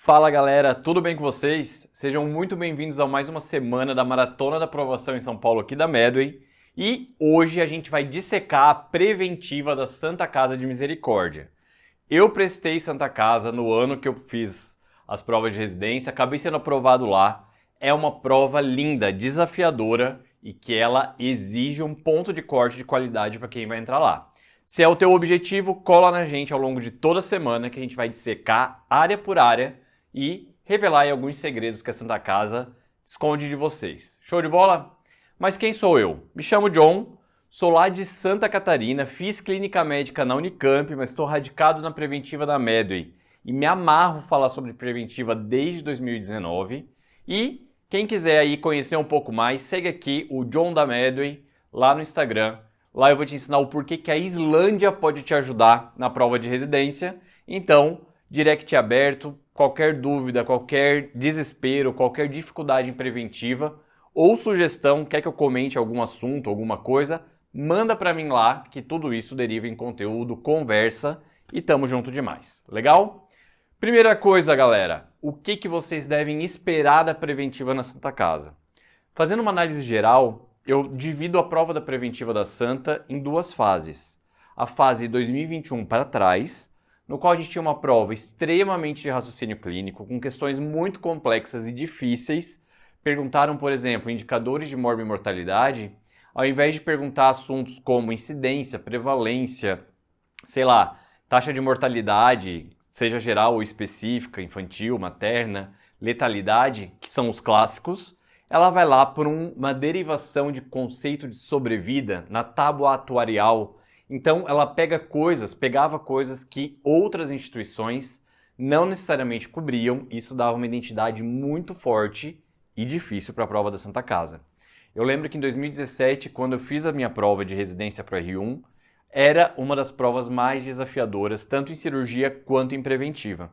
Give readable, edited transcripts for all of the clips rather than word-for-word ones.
Fala galera, tudo bem com vocês? Sejam muito bem-vindos a mais uma semana da Maratona da Aprovação em São Paulo aqui da Medway. E hoje a gente vai dissecar a preventiva da Santa Casa de Misericórdia. Eu prestei Santa Casa no ano que eu fiz as provas de residência, acabei sendo aprovado lá. É uma prova linda, desafiadora e que ela exige um ponto de corte de qualidade para quem vai entrar lá. Se é o teu objetivo, cola na gente ao longo de toda a semana que a gente vai dissecar área por área e revelar aí alguns segredos que a Santa Casa esconde de vocês. Show de bola? Mas quem sou eu? Me chamo John, sou lá de Santa Catarina, fiz clínica médica na Unicamp, mas estou radicado na preventiva da Medway e me amarro falar sobre preventiva desde 2019. E quem quiser aí conhecer um pouco mais, segue aqui o John da Medway lá no Instagram. Lá eu vou te ensinar o porquê que a Islândia pode te ajudar na prova de residência. Então, direct aberto, qualquer dúvida, qualquer desespero, qualquer dificuldade em preventiva ou sugestão, quer que eu comente algum assunto, alguma coisa, manda para mim lá que tudo isso deriva em conteúdo, conversa e tamo junto demais. Legal? Primeira coisa, galera, o que vocês devem esperar da preventiva na Santa Casa? Fazendo uma análise geral, eu divido a prova da preventiva da Santa em duas fases. A fase 2021 para trás, no qual a gente tinha uma prova extremamente de raciocínio clínico, com questões muito complexas e difíceis. Perguntaram, por exemplo, indicadores de morbimortalidade, ao invés de perguntar assuntos como incidência, prevalência, sei lá, taxa de mortalidade, seja geral ou específica, infantil, materna, letalidade, que são os clássicos, ela vai lá por uma derivação de conceito de sobrevida na tábua atuarial. Então, ela pegava coisas que outras instituições não necessariamente cobriam. Isso dava uma identidade muito forte e difícil para a prova da Santa Casa. Eu lembro que em 2017, quando eu fiz a minha prova de residência para R1, era uma das provas mais desafiadoras, tanto em cirurgia quanto em preventiva.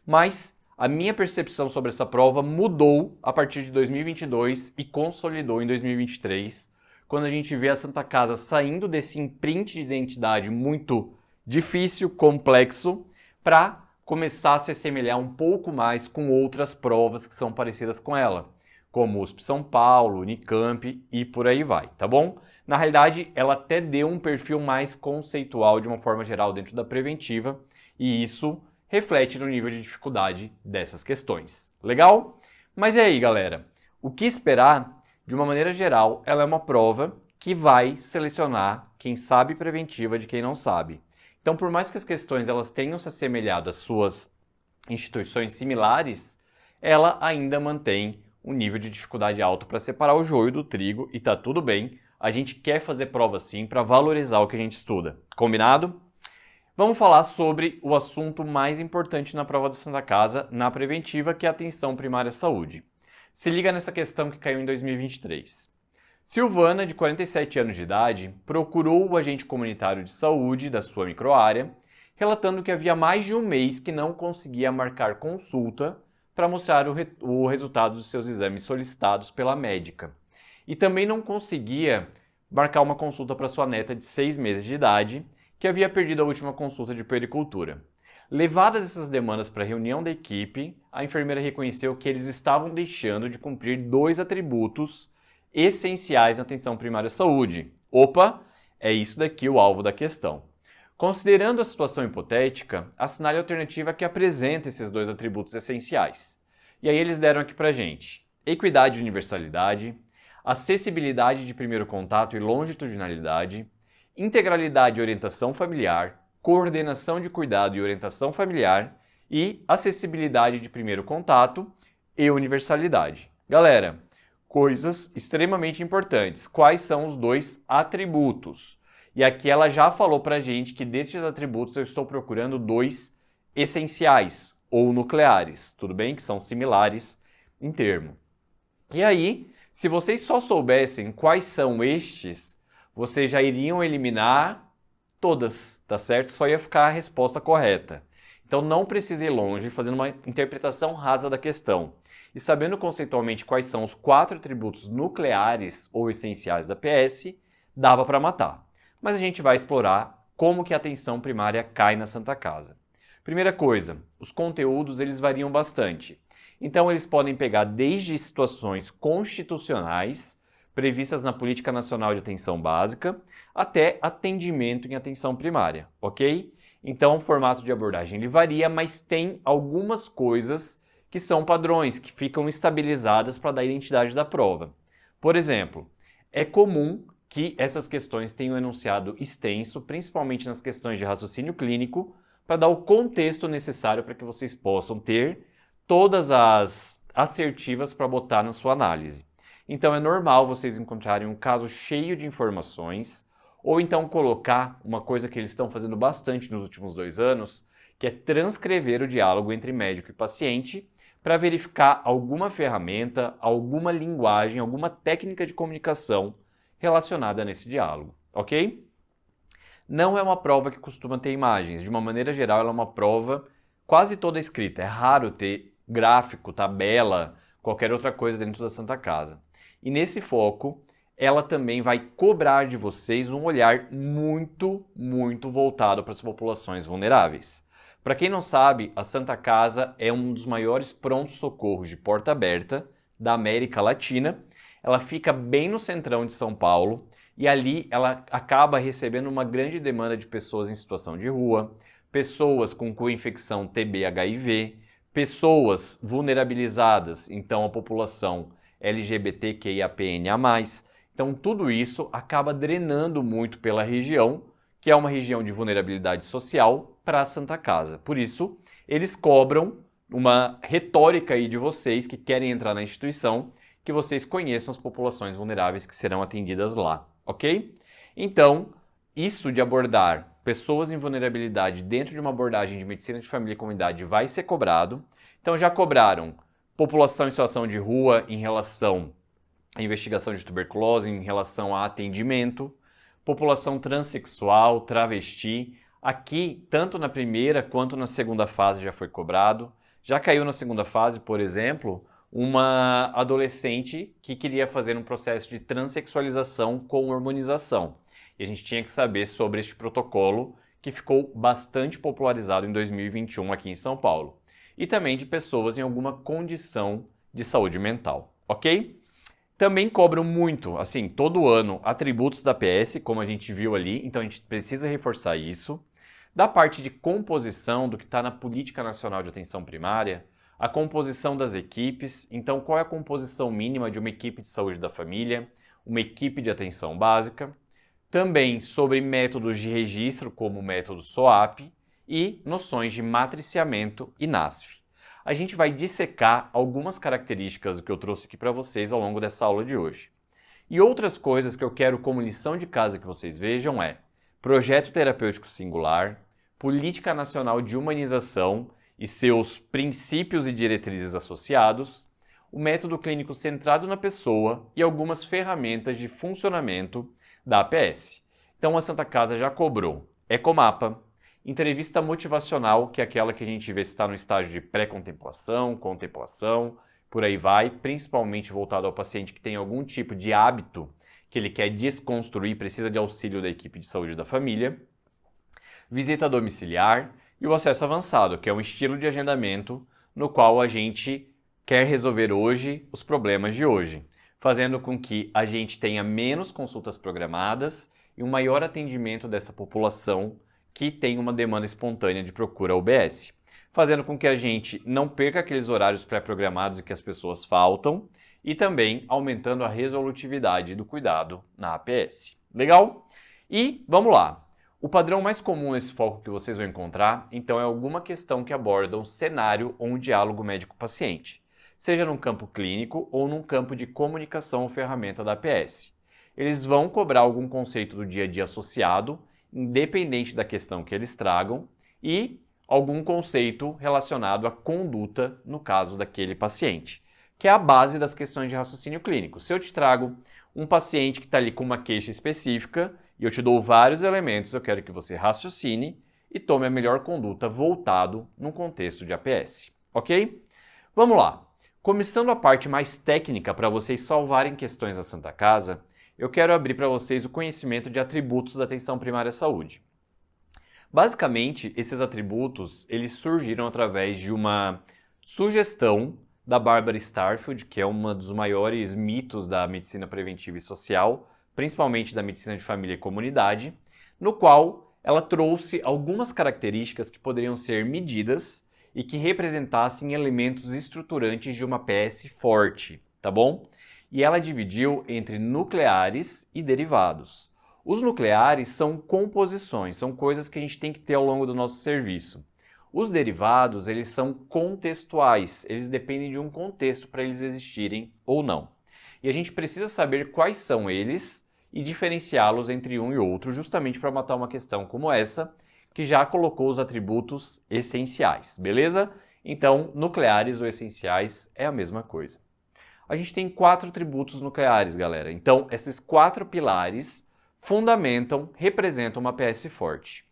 Mas a minha percepção sobre essa prova mudou a partir de 2022 e consolidou em 2023, quando a gente vê a Santa Casa saindo desse imprint de identidade muito difícil, complexo, para começar a se assemelhar um pouco mais com outras provas que são parecidas com ela, como USP São Paulo, Unicamp e por aí vai, tá bom? Na realidade, ela até deu um perfil mais conceitual de uma forma geral dentro da preventiva e isso reflete no nível de dificuldade dessas questões. Legal? Mas e aí, galera? O que esperar? De uma maneira geral, ela é uma prova que vai selecionar quem sabe preventiva de quem não sabe. Então, por mais que as questões elas tenham se assemelhado às suas instituições similares, ela ainda mantém um nível de dificuldade alto para separar o joio do trigo e tá tudo bem. A gente quer fazer prova sim para valorizar o que a gente estuda. Combinado? Vamos falar sobre o assunto mais importante na prova da Santa Casa, na preventiva, que é a atenção primária à saúde. Se liga nessa questão que caiu em 2023. Silvana, de 47 anos de idade, procurou o agente comunitário de saúde da sua microárea, relatando que havia mais de um mês que não conseguia marcar consulta para mostrar o resultado dos seus exames solicitados pela médica. E também não conseguia marcar uma consulta para sua neta de 6 meses de idade, que havia perdido a última consulta de puericultura. Levadas essas demandas para a reunião da equipe, a enfermeira reconheceu que eles estavam deixando de cumprir dois atributos essenciais na atenção primária à saúde. Opa, é isso daqui o alvo da questão. Considerando a situação hipotética, assinale a alternativa que apresenta esses dois atributos essenciais. E aí eles deram aqui para a gente: equidade e universalidade, acessibilidade de primeiro contato e longitudinalidade, integralidade e orientação familiar, coordenação de cuidado e orientação familiar e acessibilidade de primeiro contato e universalidade. Galera, coisas extremamente importantes. Quais são os dois atributos? E aqui ela já falou pra gente que desses atributos eu estou procurando dois essenciais ou nucleares, tudo bem? Que são similares em termo. E aí, se vocês só soubessem quais são estes, vocês já iriam eliminar todas, tá certo? Só ia ficar a resposta correta. Então não precisa ir longe fazendo uma interpretação rasa da questão. E sabendo conceitualmente quais são os 4 atributos nucleares ou essenciais da PS, dava para matar. Mas a gente vai explorar como que a atenção primária cai na Santa Casa. Primeira coisa, os conteúdos eles variam bastante. Então eles podem pegar desde situações constitucionais previstas na Política Nacional de Atenção Básica até atendimento em atenção primária, ok? Então o formato de abordagem ele varia, mas tem algumas coisas que são padrões, que ficam estabilizadas para dar identidade da prova. Por exemplo, é comum que essas questões tenham um enunciado extenso, principalmente nas questões de raciocínio clínico, para dar o contexto necessário para que vocês possam ter todas as assertivas para botar na sua análise. Então é normal vocês encontrarem um caso cheio de informações, ou então colocar uma coisa que eles estão fazendo bastante nos últimos 2 anos, que é transcrever o diálogo entre médico e paciente, para verificar alguma ferramenta, alguma linguagem, alguma técnica de comunicação relacionada nesse diálogo, ok? Não é uma prova que costuma ter imagens, de uma maneira geral ela é uma prova quase toda escrita, é raro ter gráfico, tabela, qualquer outra coisa dentro da Santa Casa. E nesse foco, ela também vai cobrar de vocês um olhar muito voltado para as populações vulneráveis. Para quem não sabe, a Santa Casa é um dos maiores prontos-socorros de porta aberta da América Latina. Ela fica bem no centrão de São Paulo e ali ela acaba recebendo uma grande demanda de pessoas em situação de rua, pessoas com co-infecção TB/HIV, pessoas vulnerabilizadas, então a população LGBTQIAPNA+. Então tudo isso acaba drenando muito pela região, que é uma região de vulnerabilidade social, para a Santa Casa. Por isso, eles cobram uma retórica aí de vocês que querem entrar na instituição, que vocês conheçam as populações vulneráveis que serão atendidas lá, ok? Então, isso de abordar pessoas em vulnerabilidade dentro de uma abordagem de medicina de família e comunidade vai ser cobrado. Então já cobraram população em situação de rua em relação à investigação de tuberculose, em relação a atendimento, população transexual, travesti. Aqui, tanto na primeira quanto na segunda fase já foi cobrado. Já caiu na segunda fase, por exemplo, uma adolescente que queria fazer um processo de transexualização com hormonização. E a gente tinha que saber sobre este protocolo que ficou bastante popularizado em 2021 aqui em São Paulo. E também de pessoas em alguma condição de saúde mental, ok? Também cobram muito, assim, todo ano, atributos da PS, como a gente viu ali, então a gente precisa reforçar isso. Da parte de composição, do que está na Política Nacional de Atenção Primária, a composição das equipes, então qual é a composição mínima de uma equipe de saúde da família, uma equipe de atenção básica, também sobre métodos de registro, como o método SOAP, e noções de matriciamento e NASF. A gente vai dissecar algumas características do que eu trouxe aqui para vocês ao longo dessa aula de hoje. E outras coisas que eu quero como lição de casa que vocês vejam é projeto terapêutico singular, política nacional de humanização e seus princípios e diretrizes associados, o método clínico centrado na pessoa e algumas ferramentas de funcionamento da APS. Então a Santa Casa já cobrou ecomapa, entrevista motivacional, que é aquela que a gente vê se está no estágio de pré-contemplação, contemplação, por aí vai, principalmente voltado ao paciente que tem algum tipo de hábito que ele quer desconstruir, precisa de auxílio da equipe de saúde da família, visita domiciliar e o acesso avançado, que é um estilo de agendamento no qual a gente quer resolver hoje os problemas de hoje, fazendo com que a gente tenha menos consultas programadas e um maior atendimento dessa população que tem uma demanda espontânea de procura UBS, fazendo com que a gente não perca aqueles horários pré-programados e que as pessoas faltam e também aumentando a resolutividade do cuidado na APS. Legal? E vamos lá. O padrão mais comum nesse foco que vocês vão encontrar, então, é alguma questão que aborda um cenário ou um diálogo médico-paciente, seja num campo clínico ou num campo de comunicação ou ferramenta da APS. Eles vão cobrar algum conceito do dia a dia associado, independente da questão que eles tragam, e algum conceito relacionado à conduta no caso daquele paciente, que é a base das questões de raciocínio clínico. Se eu te trago um paciente que está ali com uma queixa específica e eu te dou vários elementos, eu quero que você raciocine e tome a melhor conduta voltado num contexto de APS, ok? Vamos lá. Começando a parte mais técnica para vocês salvarem questões da Santa Casa, eu quero abrir para vocês o conhecimento de atributos da atenção primária à saúde. Basicamente, esses atributos eles surgiram através de uma sugestão da Barbara Starfield, que é um dos maiores mitos da medicina preventiva e social, principalmente da medicina de família e comunidade, no qual ela trouxe algumas características que poderiam ser medidas e que representassem elementos estruturantes de uma PS forte, tá bom? E ela dividiu entre nucleares e derivados. Os nucleares são composições, são coisas que a gente tem que ter ao longo do nosso serviço. Os derivados, eles são contextuais, eles dependem de um contexto para eles existirem ou não. E a gente precisa saber quais são eles e diferenciá-los entre um e outro, justamente para matar uma questão como essa, que já colocou os atributos essenciais, beleza? Então, nucleares ou essenciais é a mesma coisa. A gente tem 4 atributos nucleares, galera. Então, esses 4 pilares fundamentam, representam uma PS forte.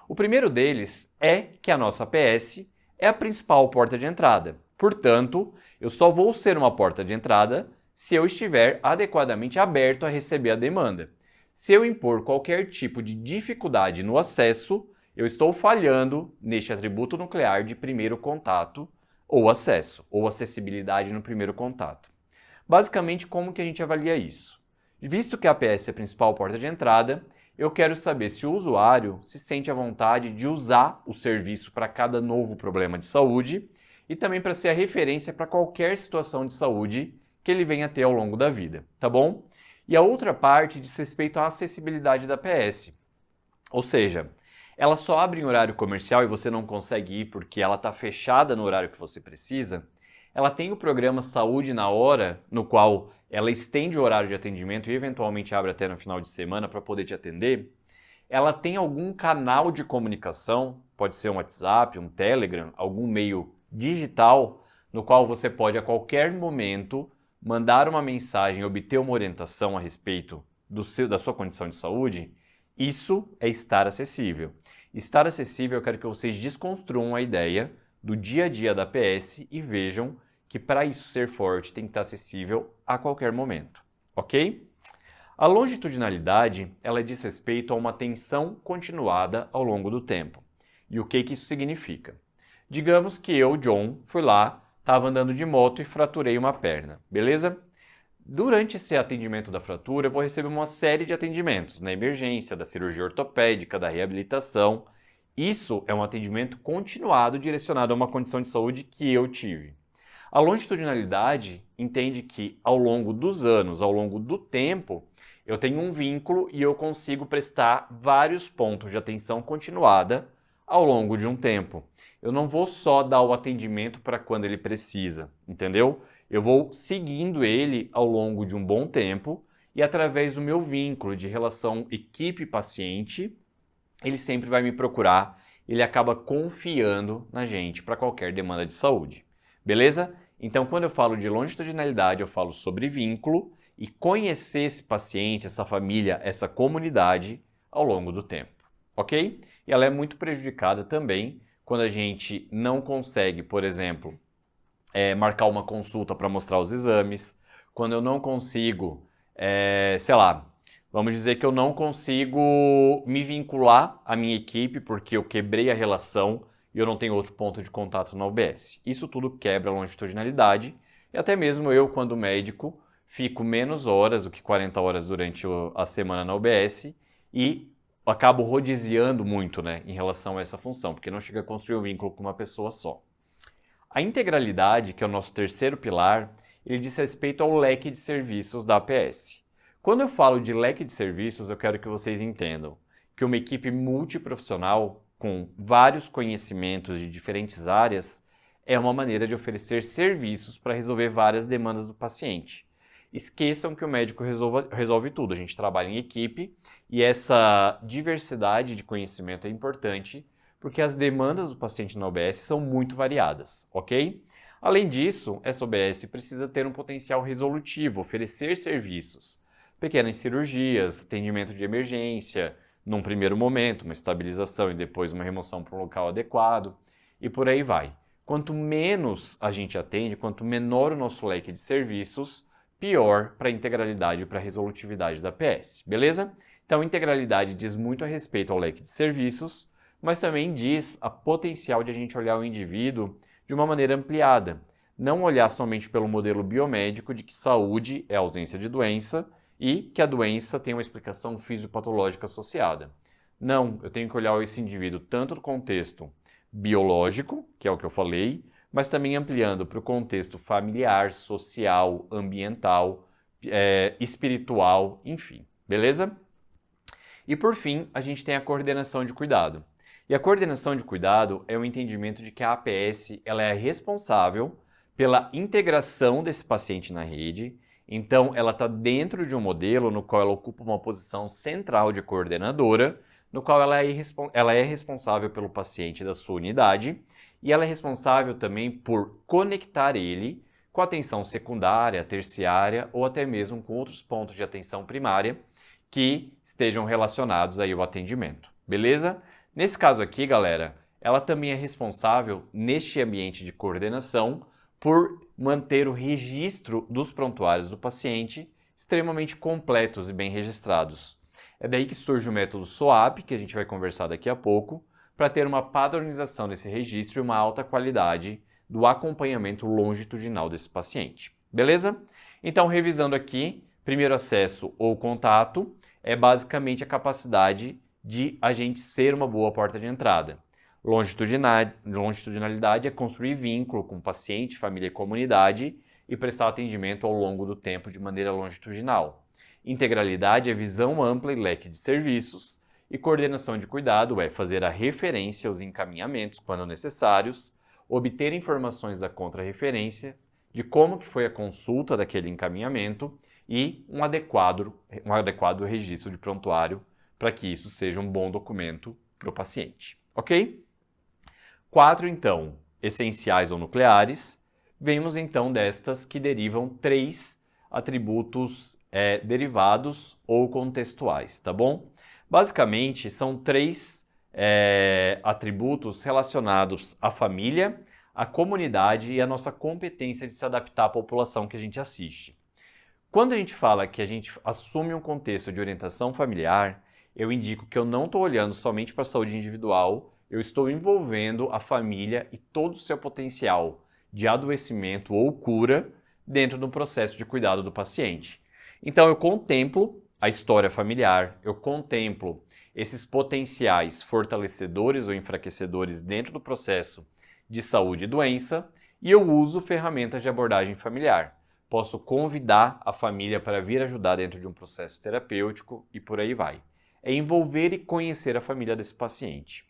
O primeiro deles é que a nossa PS é a principal porta de entrada. Portanto, eu só vou ser uma porta de entrada se eu estiver adequadamente aberto a receber a demanda. Se eu impor qualquer tipo de dificuldade no acesso, eu estou falhando neste atributo nuclear de primeiro contato ou acesso, ou acessibilidade no primeiro contato. Basicamente, como que a gente avalia isso? Visto que a APS é a principal porta de entrada, eu quero saber se o usuário se sente à vontade de usar o serviço para cada novo problema de saúde e também para ser a referência para qualquer situação de saúde que ele venha ter ao longo da vida, tá bom? E a outra parte diz respeito à acessibilidade da APS, ou seja, ela só abre em horário comercial e você não consegue ir porque ela está fechada no horário que você precisa. Ela tem o programa Saúde na Hora, no qual ela estende o horário de atendimento e eventualmente abre até no final de semana para poder te atender. Ela tem algum canal de comunicação, pode ser um WhatsApp, um Telegram, algum meio digital, no qual você pode a qualquer momento mandar uma mensagem e obter uma orientação a respeito da sua condição de saúde. Isso é estar acessível. Estar acessível, eu quero que vocês desconstruam a ideia do dia a dia da APS e vejam que para isso ser forte tem que estar acessível a qualquer momento, ok? A longitudinalidade, ela diz respeito a uma atenção continuada ao longo do tempo. E o que isso significa? Digamos que eu, John, fui lá, estava andando de moto e fraturei uma perna, beleza? Durante esse atendimento da fratura, eu vou receber uma série de atendimentos, na emergência, da cirurgia ortopédica, da reabilitação. Isso é um atendimento continuado direcionado a uma condição de saúde que eu tive. A longitudinalidade entende que ao longo dos anos, ao longo do tempo, eu tenho um vínculo e eu consigo prestar vários pontos de atenção continuada ao longo de um tempo. Eu não vou só dar o atendimento para quando ele precisa, entendeu? Eu vou seguindo ele ao longo de um bom tempo e através do meu vínculo de relação equipe-paciente, ele sempre vai me procurar, ele acaba confiando na gente para qualquer demanda de saúde. Beleza? Então, quando eu falo de longitudinalidade, eu falo sobre vínculo e conhecer esse paciente, essa família, essa comunidade ao longo do tempo, ok? E ela é muito prejudicada também quando a gente não consegue, por exemplo, marcar uma consulta para mostrar os exames, quando eu não consigo, sei lá, vamos dizer que eu não consigo me vincular à minha equipe porque eu quebrei a relação e eu não tenho outro ponto de contato na UBS. Isso tudo quebra a longitudinalidade e até mesmo eu, quando médico, fico menos horas do que 40 horas durante a semana na UBS e acabo rodiziando muito, né, em relação a essa função, porque não chega a construir um vínculo com uma pessoa só. A integralidade, que é o nosso terceiro pilar, ele diz respeito ao leque de serviços da APS. Quando eu falo de leque de serviços, eu quero que vocês entendam que uma equipe multiprofissional com vários conhecimentos de diferentes áreas é uma maneira de oferecer serviços para resolver várias demandas do paciente. Esqueçam que o médico resolve tudo, a gente trabalha em equipe e essa diversidade de conhecimento é importante porque as demandas do paciente na OBS são muito variadas, ok? Além disso, essa OBS precisa ter um potencial resolutivo, oferecer serviços, pequenas cirurgias, atendimento de emergência, num primeiro momento, uma estabilização e depois uma remoção para um local adequado, e por aí vai. Quanto menos a gente atende, quanto menor o nosso leque de serviços, pior para a integralidade e para a resolutividade da PS, beleza? Então, integralidade diz muito a respeito ao leque de serviços, mas também diz a potencial de a gente olhar o indivíduo de uma maneira ampliada. Não olhar somente pelo modelo biomédico de que saúde é ausência de doença e que a doença tem uma explicação fisiopatológica associada. Não, eu tenho que olhar esse indivíduo tanto no contexto biológico, que é o que eu falei, mas também ampliando para o contexto familiar, social, ambiental, espiritual, enfim, beleza? E por fim, a gente tem a coordenação de cuidado. E a coordenação de cuidado é o entendimento de que a APS ela é responsável pela integração desse paciente na rede. Então, ela está dentro de um modelo no qual ela ocupa uma posição central de coordenadora, no qual ela é responsável pelo paciente da sua unidade e ela é responsável também por conectar ele com a atenção secundária, terciária ou até mesmo com outros pontos de atenção primária que estejam relacionados aí ao atendimento, beleza? Nesse caso aqui, galera, ela também é responsável neste ambiente de coordenação por manter o registro dos prontuários do paciente extremamente completos e bem registrados. É daí que surge o método SOAP, que a gente vai conversar daqui a pouco, para ter uma padronização desse registro e uma alta qualidade do acompanhamento longitudinal desse paciente. Beleza? Então, revisando aqui, primeiro acesso ou contato é basicamente a capacidade de a gente ser uma boa porta de entrada. Longitudinalidade é construir vínculo com o paciente, família e comunidade e prestar atendimento ao longo do tempo de maneira longitudinal. Integralidade é visão ampla e leque de serviços. E coordenação de cuidado é fazer a referência aos encaminhamentos quando necessários, obter informações da contrarreferência, de como que foi a consulta daquele encaminhamento e um adequado registro de prontuário para que isso seja um bom documento para o paciente. Ok? 4, então, essenciais ou nucleares. Vemos então destas que derivam 3 atributos derivados ou contextuais, tá bom? Basicamente, são 3 atributos relacionados à família, à comunidade e à nossa competência de se adaptar à população que a gente assiste. Quando a gente fala que a gente assume um contexto de orientação familiar, eu indico que eu não estou olhando somente para a saúde individual, eu estou envolvendo a família e todo o seu potencial de adoecimento ou cura dentro do processo de cuidado do paciente. Então, eu contemplo a história familiar, eu contemplo esses potenciais fortalecedores ou enfraquecedores dentro do processo de saúde e doença e eu uso ferramentas de abordagem familiar. Posso convidar a família para vir ajudar dentro de um processo terapêutico e por aí vai. É envolver e conhecer a família desse paciente.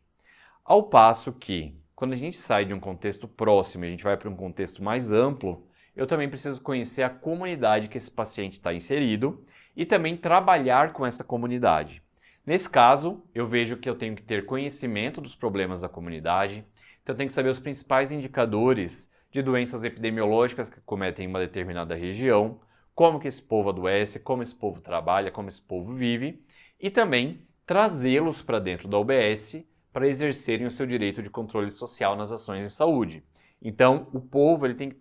Ao passo que, quando a gente sai de um contexto próximo e a gente vai para um contexto mais amplo, eu também preciso conhecer a comunidade que esse paciente está inserido e também trabalhar com essa comunidade. Nesse caso, eu vejo que eu tenho que ter conhecimento dos problemas da comunidade, então eu tenho que saber os principais indicadores de doenças epidemiológicas que cometem em uma determinada região, como que esse povo adoece, como esse povo trabalha, como esse povo vive, e também trazê-los para dentro da UBS para exercerem o seu direito de controle social nas ações de saúde. Então, o povo ele tem que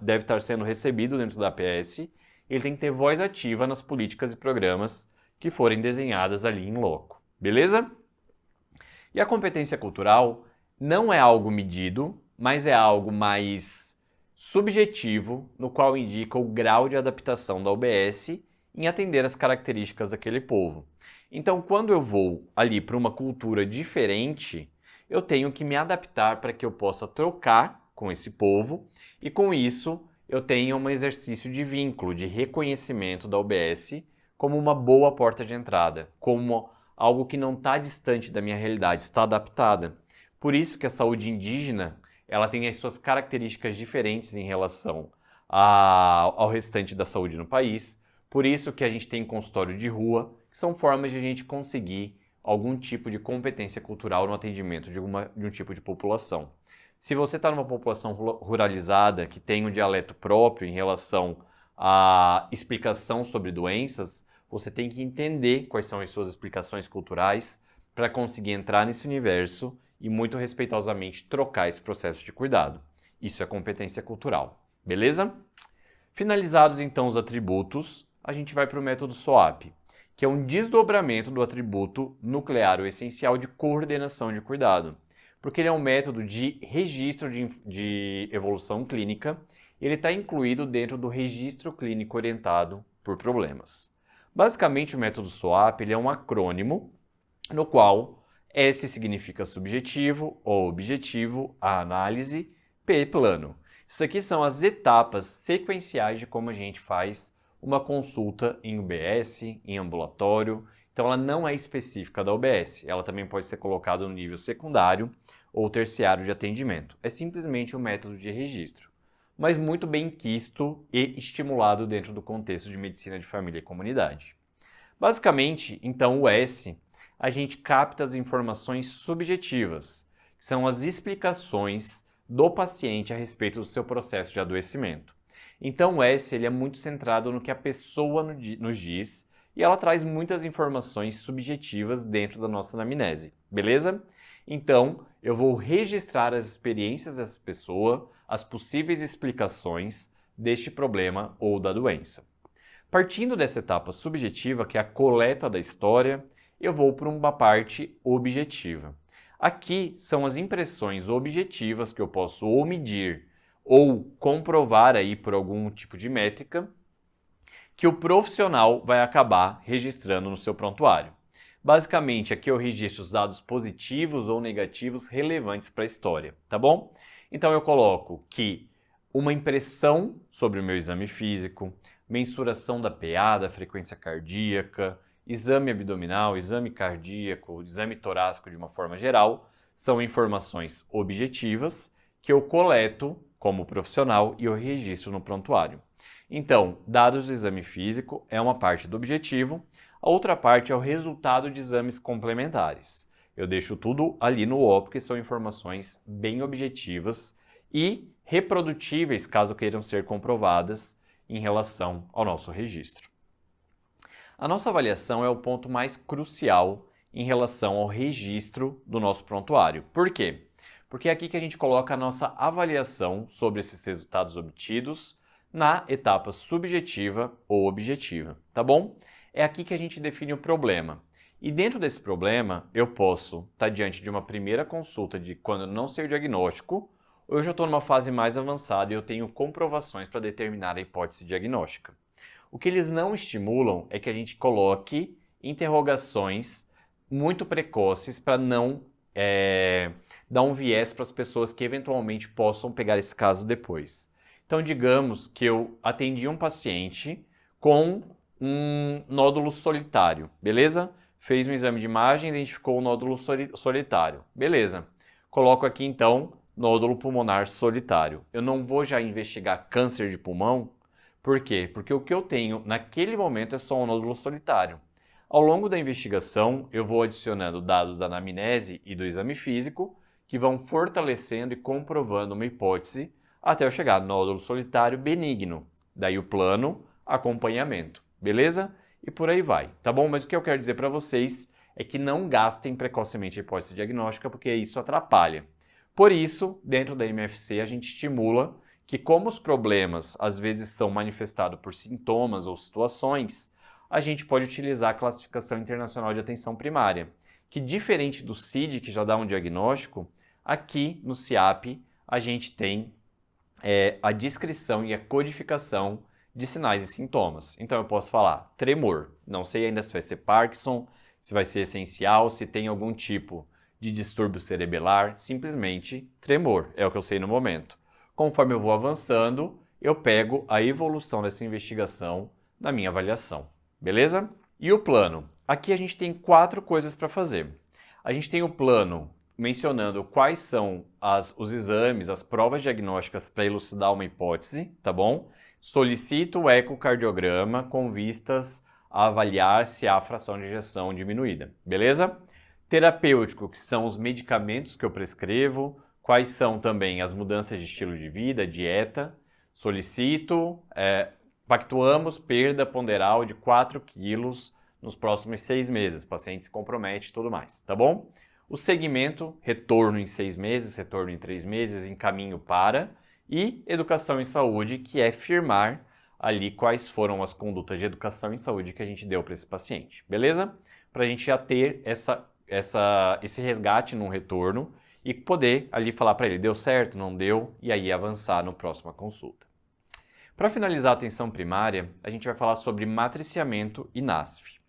deve estar sendo recebido dentro da APS, ele tem que ter voz ativa nas políticas e programas que forem desenhadas ali em loco. Beleza? E a competência cultural não é algo medido, mas é algo mais subjetivo, no qual indica o grau de adaptação da UBS em atender as características daquele povo. Então, quando eu vou ali para uma cultura diferente, eu tenho que me adaptar para que eu possa trocar com esse povo e com isso eu tenho um exercício de vínculo, de reconhecimento da UBS como uma boa porta de entrada, como algo que não está distante da minha realidade, está adaptada. Por isso que a saúde indígena ela tem as suas características diferentes em relação ao restante da saúde no país. Por isso que a gente tem consultório de rua, que são formas de a gente conseguir algum tipo de competência cultural no atendimento de um tipo de população. Se você está numa população ruralizada, que tem um dialeto próprio em relação à explicação sobre doenças, você tem que entender quais são as suas explicações culturais para conseguir entrar nesse universo e muito respeitosamente trocar esse processo de cuidado. Isso é competência cultural. Beleza? Finalizados então os atributos, a gente vai para o método SOAP, que é um desdobramento do atributo nuclear ou essencial de coordenação de cuidado, porque ele é um método de registro de evolução clínica, ele está incluído dentro do registro clínico orientado por problemas. Basicamente, o método SWAP ele é um acrônimo no qual S significa subjetivo ou objetivo, a análise, P plano. Isso aqui são as etapas sequenciais de como a gente faz uma consulta em UBS, em ambulatório. Então ela não é específica da UBS, ela também pode ser colocada no nível secundário ou terciário de atendimento. É simplesmente um método de registro, mas muito bem quisto e estimulado dentro do contexto de medicina de família e comunidade. Basicamente, então, o S, a gente capta as informações subjetivas, que são as explicações do paciente a respeito do seu processo de adoecimento. Então, o S ele é muito centrado no que a pessoa nos diz e ela traz muitas informações subjetivas dentro da nossa anamnese, beleza? Então, eu vou registrar as experiências dessa pessoa, as possíveis explicações deste problema ou da doença. Partindo dessa etapa subjetiva, que é a coleta da história, eu vou para uma parte objetiva. Aqui são as impressões objetivas que eu posso ou medir ou comprovar aí por algum tipo de métrica que o profissional vai acabar registrando no seu prontuário. Basicamente, aqui eu registro os dados positivos ou negativos relevantes para a história, tá bom? Então eu coloco que uma impressão sobre o meu exame físico, mensuração da PA, da frequência cardíaca, exame abdominal, exame cardíaco, exame torácico de uma forma geral, são informações objetivas que eu coleto como profissional e eu registro no prontuário. Então, dados do exame físico é uma parte do objetivo, a outra parte é o resultado de exames complementares. Eu deixo tudo ali no O, porque são informações bem objetivas e reprodutíveis caso queiram ser comprovadas em relação ao nosso registro. A nossa avaliação é o ponto mais crucial em relação ao registro do nosso prontuário. Por quê? Porque é aqui que a gente coloca a nossa avaliação sobre esses resultados obtidos na etapa subjetiva ou objetiva, tá bom? É aqui que a gente define o problema. E dentro desse problema, eu posso estar diante de uma primeira consulta de quando não sei o diagnóstico, ou eu já estou numa fase mais avançada e eu tenho comprovações para determinar a hipótese diagnóstica. O que eles não estimulam é que a gente coloque interrogações muito precoces para não dar um viés para as pessoas que eventualmente possam pegar esse caso depois. Então, digamos que eu atendi um paciente com um nódulo solitário, beleza? Fez um exame de imagem, identificou o nódulo solitário, beleza. Coloco aqui então nódulo pulmonar solitário. Eu não vou já investigar câncer de pulmão. Por quê? Porque o que eu tenho naquele momento é só um nódulo solitário. Ao longo da investigação, eu vou adicionando dados da anamnese e do exame físico que vão fortalecendo e comprovando uma hipótese até eu chegar no nódulo solitário benigno. Daí o plano, acompanhamento, beleza? E por aí vai, tá bom? Mas o que eu quero dizer para vocês é que não gastem precocemente a hipótese diagnóstica porque isso atrapalha. Por isso, dentro da MFC, a gente estimula que como os problemas às vezes são manifestados por sintomas ou situações, a gente pode utilizar a classificação internacional de atenção primária, que diferente do CID, que já dá um diagnóstico, aqui no CIAP a gente tem a descrição e a codificação de sinais e sintomas. Então eu posso falar tremor, não sei ainda se vai ser Parkinson, se vai ser essencial, se tem algum tipo de distúrbio cerebelar, simplesmente tremor, é o que eu sei no momento. Conforme eu vou avançando, eu pego a evolução dessa investigação na minha avaliação, beleza? E o plano? Aqui a gente tem 4 coisas para fazer. A gente tem o plano mencionando quais são os exames, as provas diagnósticas para elucidar uma hipótese, tá bom? Solicito o ecocardiograma com vistas a avaliar se há fração de ejeção diminuída, beleza? Terapêutico, que são os medicamentos que eu prescrevo, quais são também as mudanças de estilo de vida, dieta. Solicito, pactuamos perda ponderal de 4 quilos nos próximos 6 meses. O paciente se compromete e tudo mais, tá bom? O segmento, retorno em 6 meses, retorno em 3 meses, encaminho para. E educação em saúde, que é firmar ali quais foram as condutas de educação e saúde que a gente deu para esse paciente, beleza? Para a gente já ter esse resgate num retorno e poder ali falar para ele, deu certo, não deu, e aí avançar na próxima consulta. Para finalizar a atenção primária, a gente vai falar sobre matriciamento e NASF.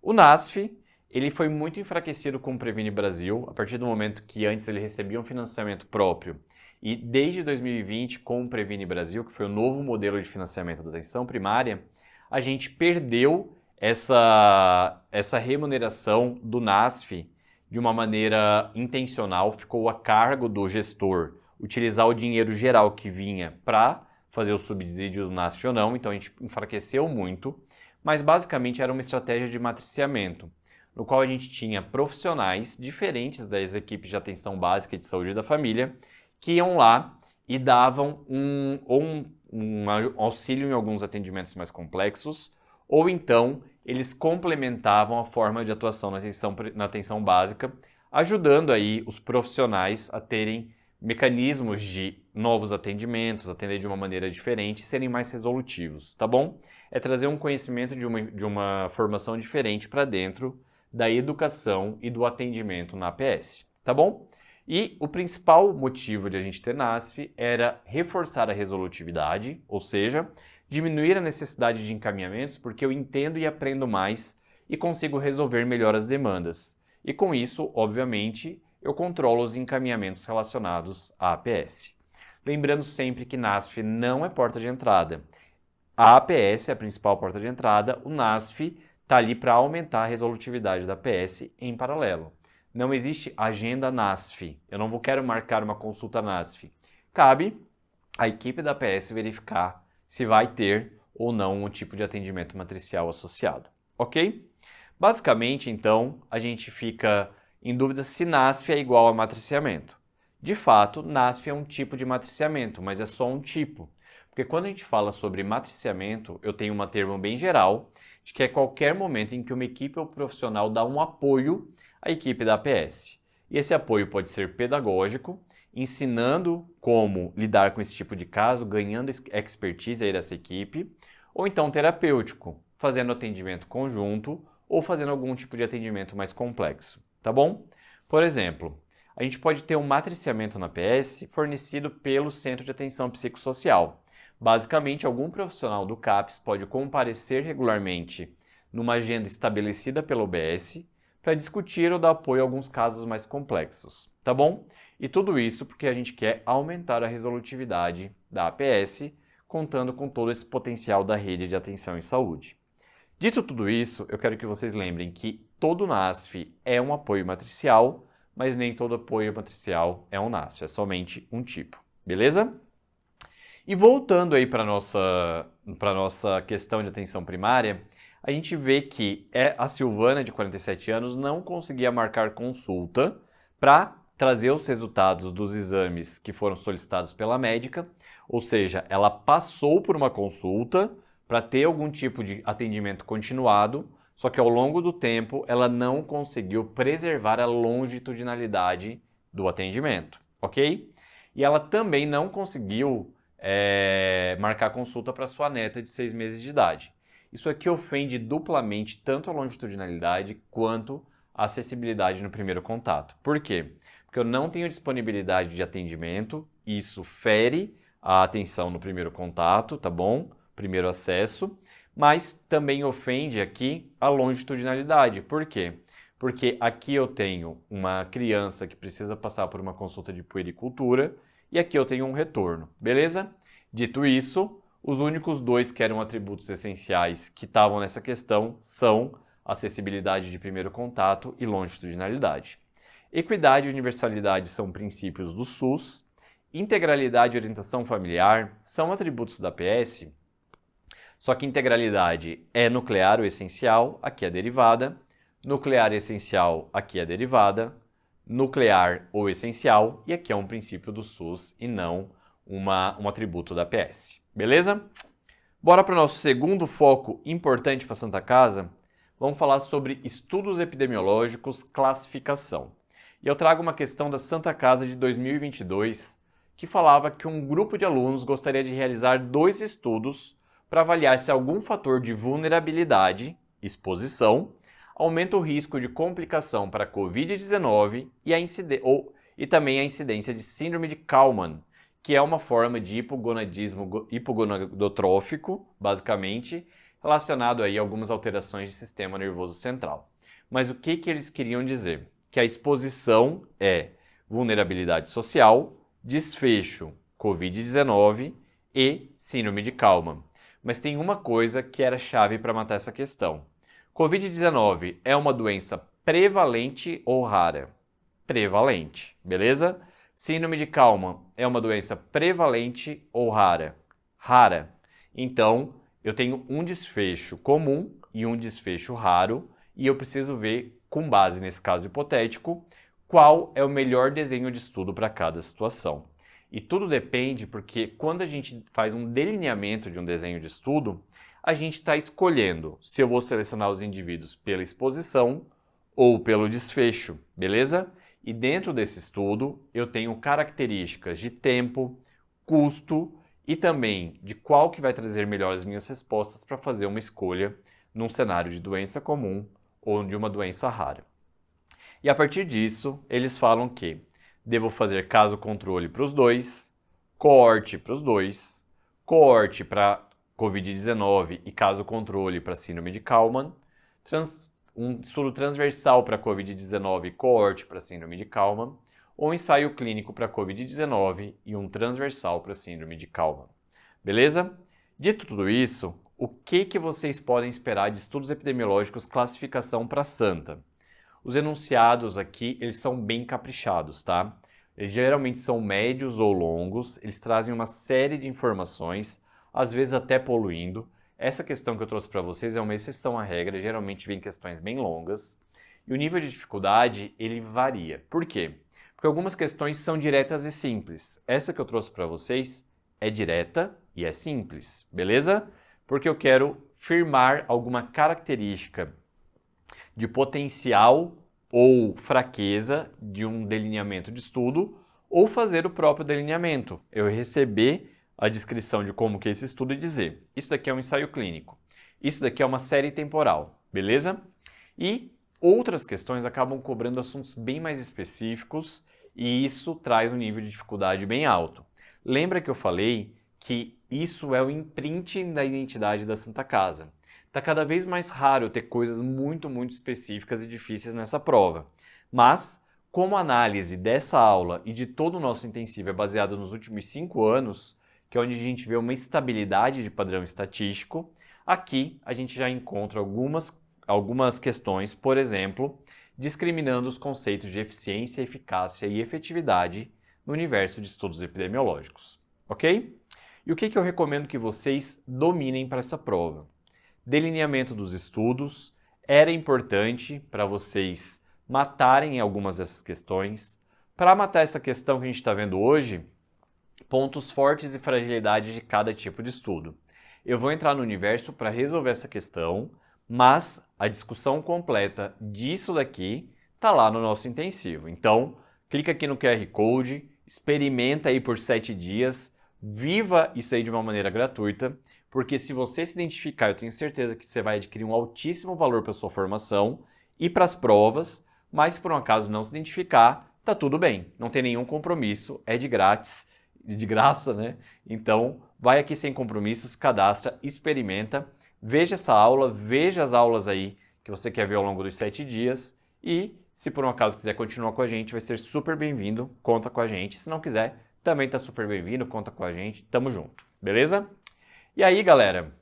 O NASF, ele foi muito enfraquecido com o Previne Brasil, a partir do momento que antes ele recebia um financiamento próprio, e desde 2020, com o Previne Brasil, que foi o novo modelo de financiamento da atenção primária, a gente perdeu essa remuneração do NASF de uma maneira intencional, ficou a cargo do gestor utilizar o dinheiro geral que vinha para fazer o subsídio do NASF ou não, então a gente enfraqueceu muito, mas basicamente era uma estratégia de matriciamento, no qual a gente tinha profissionais diferentes das equipes de atenção básica e de saúde da família, que iam lá e davam um auxílio em alguns atendimentos mais complexos, ou então eles complementavam a forma de atuação na atenção básica, ajudando aí os profissionais a terem mecanismos de novos atendimentos, atender de uma maneira diferente e serem mais resolutivos, tá bom? É trazer um conhecimento de uma formação diferente para dentro da educação e do atendimento na APS, tá bom? E o principal motivo de a gente ter NASF era reforçar a resolutividade, ou seja, diminuir a necessidade de encaminhamentos porque eu entendo e aprendo mais e consigo resolver melhor as demandas. E com isso, obviamente, eu controlo os encaminhamentos relacionados à APS. Lembrando sempre que NASF não é porta de entrada. A APS é a principal porta de entrada, o NASF está ali para aumentar a resolutividade da APS em paralelo. Não existe agenda NASF, eu não quero marcar uma consulta NASF. Cabe à equipe da APS verificar se vai ter ou não um tipo de atendimento matricial associado, ok? Basicamente, então, a gente fica em dúvida se NASF é igual a matriciamento. De fato, NASF é um tipo de matriciamento, mas é só um tipo. Porque quando a gente fala sobre matriciamento, eu tenho um termo bem geral, de que é qualquer momento em que uma equipe ou profissional dá um apoio à equipe da APS. E esse apoio pode ser pedagógico, ensinando como lidar com esse tipo de caso, ganhando expertise aí dessa equipe, ou então terapêutico, fazendo atendimento conjunto ou fazendo algum tipo de atendimento mais complexo, tá bom? Por exemplo, a gente pode ter um matriciamento na APS fornecido pelo Centro de Atenção Psicossocial. Basicamente, algum profissional do CAPS pode comparecer regularmente numa agenda estabelecida pela OBS para discutir ou dar apoio a alguns casos mais complexos, tá bom? E tudo isso porque a gente quer aumentar a resolutividade da APS, contando com todo esse potencial da rede de atenção em saúde. Dito tudo isso, eu quero que vocês lembrem que todo NASF é um apoio matricial, mas nem todo apoio matricial é um NASF, é somente um tipo, beleza? E voltando aí para a nossa questão de atenção primária, a gente vê que a Silvana, de 47 anos, não conseguia marcar consulta para trazer os resultados dos exames que foram solicitados pela médica, ou seja, ela passou por uma consulta para ter algum tipo de atendimento continuado, só que ao longo do tempo ela não conseguiu preservar a longitudinalidade do atendimento, ok? E ela também não conseguiu marcar consulta para sua neta de 6 meses de idade. Isso aqui ofende duplamente tanto a longitudinalidade quanto a acessibilidade no primeiro contato. Por quê? Porque eu não tenho disponibilidade de atendimento, isso fere a atenção no primeiro contato, tá bom? Primeiro acesso, mas também ofende aqui a longitudinalidade. Por quê? Porque aqui eu tenho uma criança que precisa passar por uma consulta de puericultura e aqui eu tenho um retorno, beleza? Dito isso, os únicos dois que eram atributos essenciais que estavam nessa questão são acessibilidade de primeiro contato e longitudinalidade. Equidade e universalidade são princípios do SUS, integralidade e orientação familiar são atributos da APS, só que integralidade é nuclear ou essencial, aqui é derivada, nuclear e essencial, aqui é derivada, nuclear ou essencial, e aqui é um princípio do SUS e não um atributo da APS. Beleza? Bora para o nosso segundo foco importante para a Santa Casa. Vamos falar sobre estudos epidemiológicos, classificação. E eu trago uma questão da Santa Casa de 2022 que falava que um grupo de alunos gostaria de realizar 2 estudos para avaliar se algum fator de vulnerabilidade, exposição, aumenta o risco de complicação para a COVID-19 e também a incidência de síndrome de Kallmann, que é uma forma de hipogonadismo hipogonadotrófico, basicamente, relacionado aí a algumas alterações de sistema nervoso central. Mas o que eles queriam dizer? Que a exposição é vulnerabilidade social, desfecho COVID-19 e síndrome de Kallmann. Mas tem uma coisa que era chave para matar essa questão. COVID-19 é uma doença prevalente ou rara? Prevalente, beleza? Síndrome de Kallmann é uma doença prevalente ou rara? Rara. Então, eu tenho um desfecho comum e um desfecho raro e eu preciso ver, com base nesse caso hipotético, qual é o melhor desenho de estudo para cada situação. E tudo depende porque quando a gente faz um delineamento de um desenho de estudo, a gente está escolhendo se eu vou selecionar os indivíduos pela exposição ou pelo desfecho, beleza? E dentro desse estudo, eu tenho características de tempo, custo e também de qual que vai trazer melhor as minhas respostas para fazer uma escolha num cenário de doença comum ou de uma doença rara. E a partir disso, eles falam que devo fazer caso controle para os dois, coorte para os dois, coorte para COVID-19 e caso controle para síndrome de Kallmann, um estudo transversal para COVID-19 e coorte para síndrome de Kallmann, ou ensaio clínico para COVID-19 e um transversal para síndrome de Kallmann. Beleza? Dito tudo isso, o que vocês podem esperar de estudos epidemiológicos classificação para Santa? Os enunciados aqui, eles são bem caprichados, tá? Eles geralmente são médios ou longos, eles trazem uma série de informações, às vezes até poluindo. Essa questão que eu trouxe para vocês é uma exceção à regra, geralmente vem questões bem longas. E o nível de dificuldade, ele varia. Por quê? Porque algumas questões são diretas e simples. Essa que eu trouxe para vocês é direta e é simples, beleza? Porque eu quero firmar alguma característica de potencial ou fraqueza de um delineamento de estudo ou fazer o próprio delineamento. Eu receber a descrição de como que é esse estudo e dizer, isso daqui é um ensaio clínico, isso daqui é uma série temporal, beleza? E outras questões acabam cobrando assuntos bem mais específicos e isso traz um nível de dificuldade bem alto. Lembra que eu falei que isso é o imprinting da identidade da Santa Casa. Está cada vez mais raro ter coisas muito específicas e difíceis nessa prova. Mas, como a análise dessa aula e de todo o nosso intensivo é baseado nos últimos 5 anos, que é onde a gente vê uma estabilidade de padrão estatístico, aqui a gente já encontra algumas questões, por exemplo, discriminando os conceitos de eficiência, eficácia e efetividade no universo de estudos epidemiológicos, ok? E o que eu recomendo que vocês dominem para essa prova? Delineamento dos estudos, era importante para vocês matarem algumas dessas questões. Para matar essa questão que a gente está vendo hoje, pontos fortes e fragilidades de cada tipo de estudo. Eu vou entrar no universo para resolver essa questão, mas a discussão completa disso daqui está lá no nosso intensivo. Então, clica aqui no QR Code, experimenta aí por 7 dias, viva isso aí de uma maneira gratuita, porque se você se identificar, eu tenho certeza que você vai adquirir um altíssimo valor para a sua formação e para as provas, mas se por um acaso não se identificar, tá tudo bem, não tem nenhum compromisso, é de graça, né? Então, vai aqui sem compromisso, se cadastra, experimenta, veja essa aula, veja as aulas aí que você quer ver ao longo dos 7 dias e se por um acaso quiser continuar com a gente, vai ser super bem-vindo, conta com a gente. Se não quiser, também tá super bem-vindo, conta com a gente, tamo junto, beleza? E aí, galera,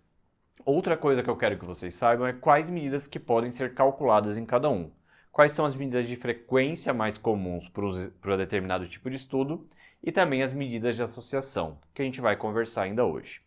outra coisa que eu quero que vocês saibam é quais medidas que podem ser calculadas em cada um. Quais são as medidas de frequência mais comuns para determinado tipo de estudo e também as medidas de associação, que a gente vai conversar ainda hoje,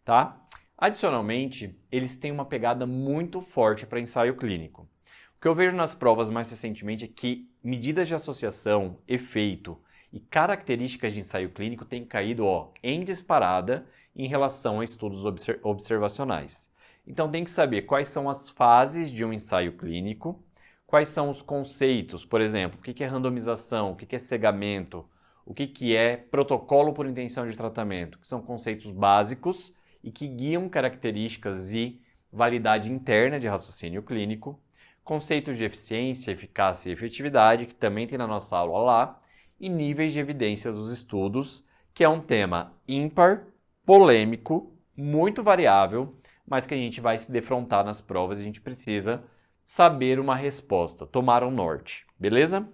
tá? Adicionalmente, eles têm uma pegada muito forte para ensaio clínico. O que eu vejo nas provas mais recentemente é que medidas de associação, efeito e características de ensaio clínico têm caído em disparada em relação a estudos observacionais. Então tem que saber quais são as fases de um ensaio clínico, quais são os conceitos, por exemplo, o que é randomização, o que é cegamento, o que é protocolo por intenção de tratamento, que são conceitos básicos e que guiam características e validade interna de raciocínio clínico, conceitos de eficiência, eficácia e efetividade, que também tem na nossa aula lá, e níveis de evidência dos estudos, que é um tema ímpar, polêmico, muito variável, mas que a gente vai se defrontar nas provas e a gente precisa saber uma resposta, tomar um norte, beleza?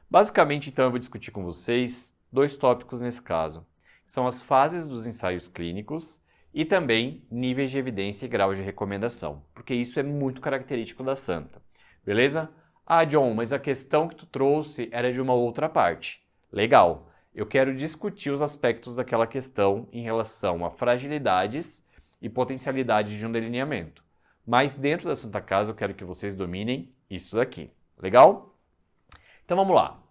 Basicamente, então, eu vou discutir com vocês 2 tópicos nesse caso. São as fases dos ensaios clínicos e também níveis de evidência e grau de recomendação, porque isso é muito característico da Santa, beleza? Ah, John, mas a questão que tu trouxe era de uma outra parte. Legal, eu quero discutir os aspectos daquela questão em relação a fragilidades e potencialidades de um delineamento. Mas dentro da Santa Casa eu quero que vocês dominem isso daqui, legal? Então vamos lá.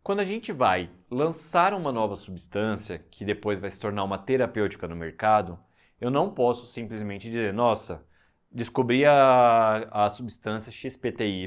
Quando a gente vai lançar uma nova substância, que depois vai se tornar uma terapêutica no mercado, eu não posso simplesmente dizer, nossa, descobri a substância XPTY,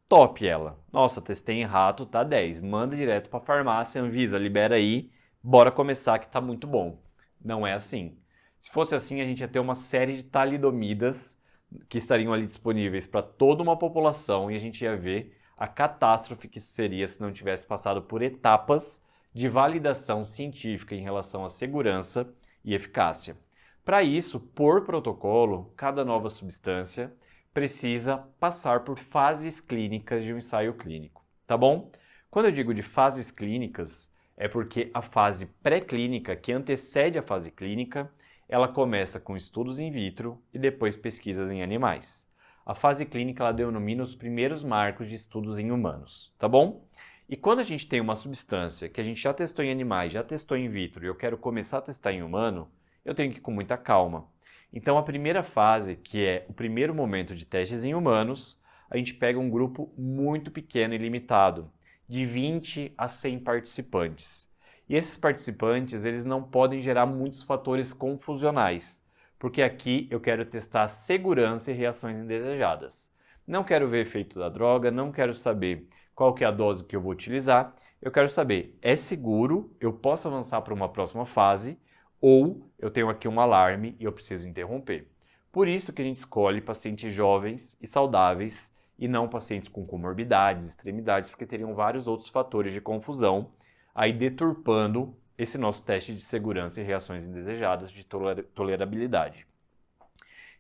top ela. Nossa, testei em rato, tá 10. Manda direto para a farmácia, Anvisa, libera aí, bora começar que tá muito bom. Não é assim. Se fosse assim, a gente ia ter uma série de talidomidas que estariam ali disponíveis para toda uma população e a gente ia ver a catástrofe que isso seria se não tivesse passado por etapas de validação científica em relação à segurança e eficácia. Para isso, por protocolo, cada nova substância precisa passar por fases clínicas de um ensaio clínico, tá bom? Quando eu digo de fases clínicas, é porque a fase pré-clínica, que antecede a fase clínica, ela começa com estudos in vitro e depois pesquisas em animais. A fase clínica ela denomina os primeiros marcos de estudos em humanos, tá bom? E quando a gente tem uma substância que a gente já testou em animais, já testou in vitro e eu quero começar a testar em humano, eu tenho que ir com muita calma. Então a primeira fase, que é o primeiro momento de testes em humanos, a gente pega um grupo muito pequeno e limitado, de 20 a 100 participantes. E esses participantes, eles não podem gerar muitos fatores confusionais, porque aqui eu quero testar segurança e reações indesejadas. Não quero ver efeito da droga, não quero saber qual que é a dose que eu vou utilizar, eu quero saber, é seguro, eu posso avançar para uma próxima fase, ou eu tenho aqui um alarme e eu preciso interromper. Por isso que a gente escolhe pacientes jovens e saudáveis e não pacientes com comorbidades, extremidades, porque teriam vários outros fatores de confusão, aí deturpando esse nosso teste de segurança e reações indesejadas de tolerabilidade.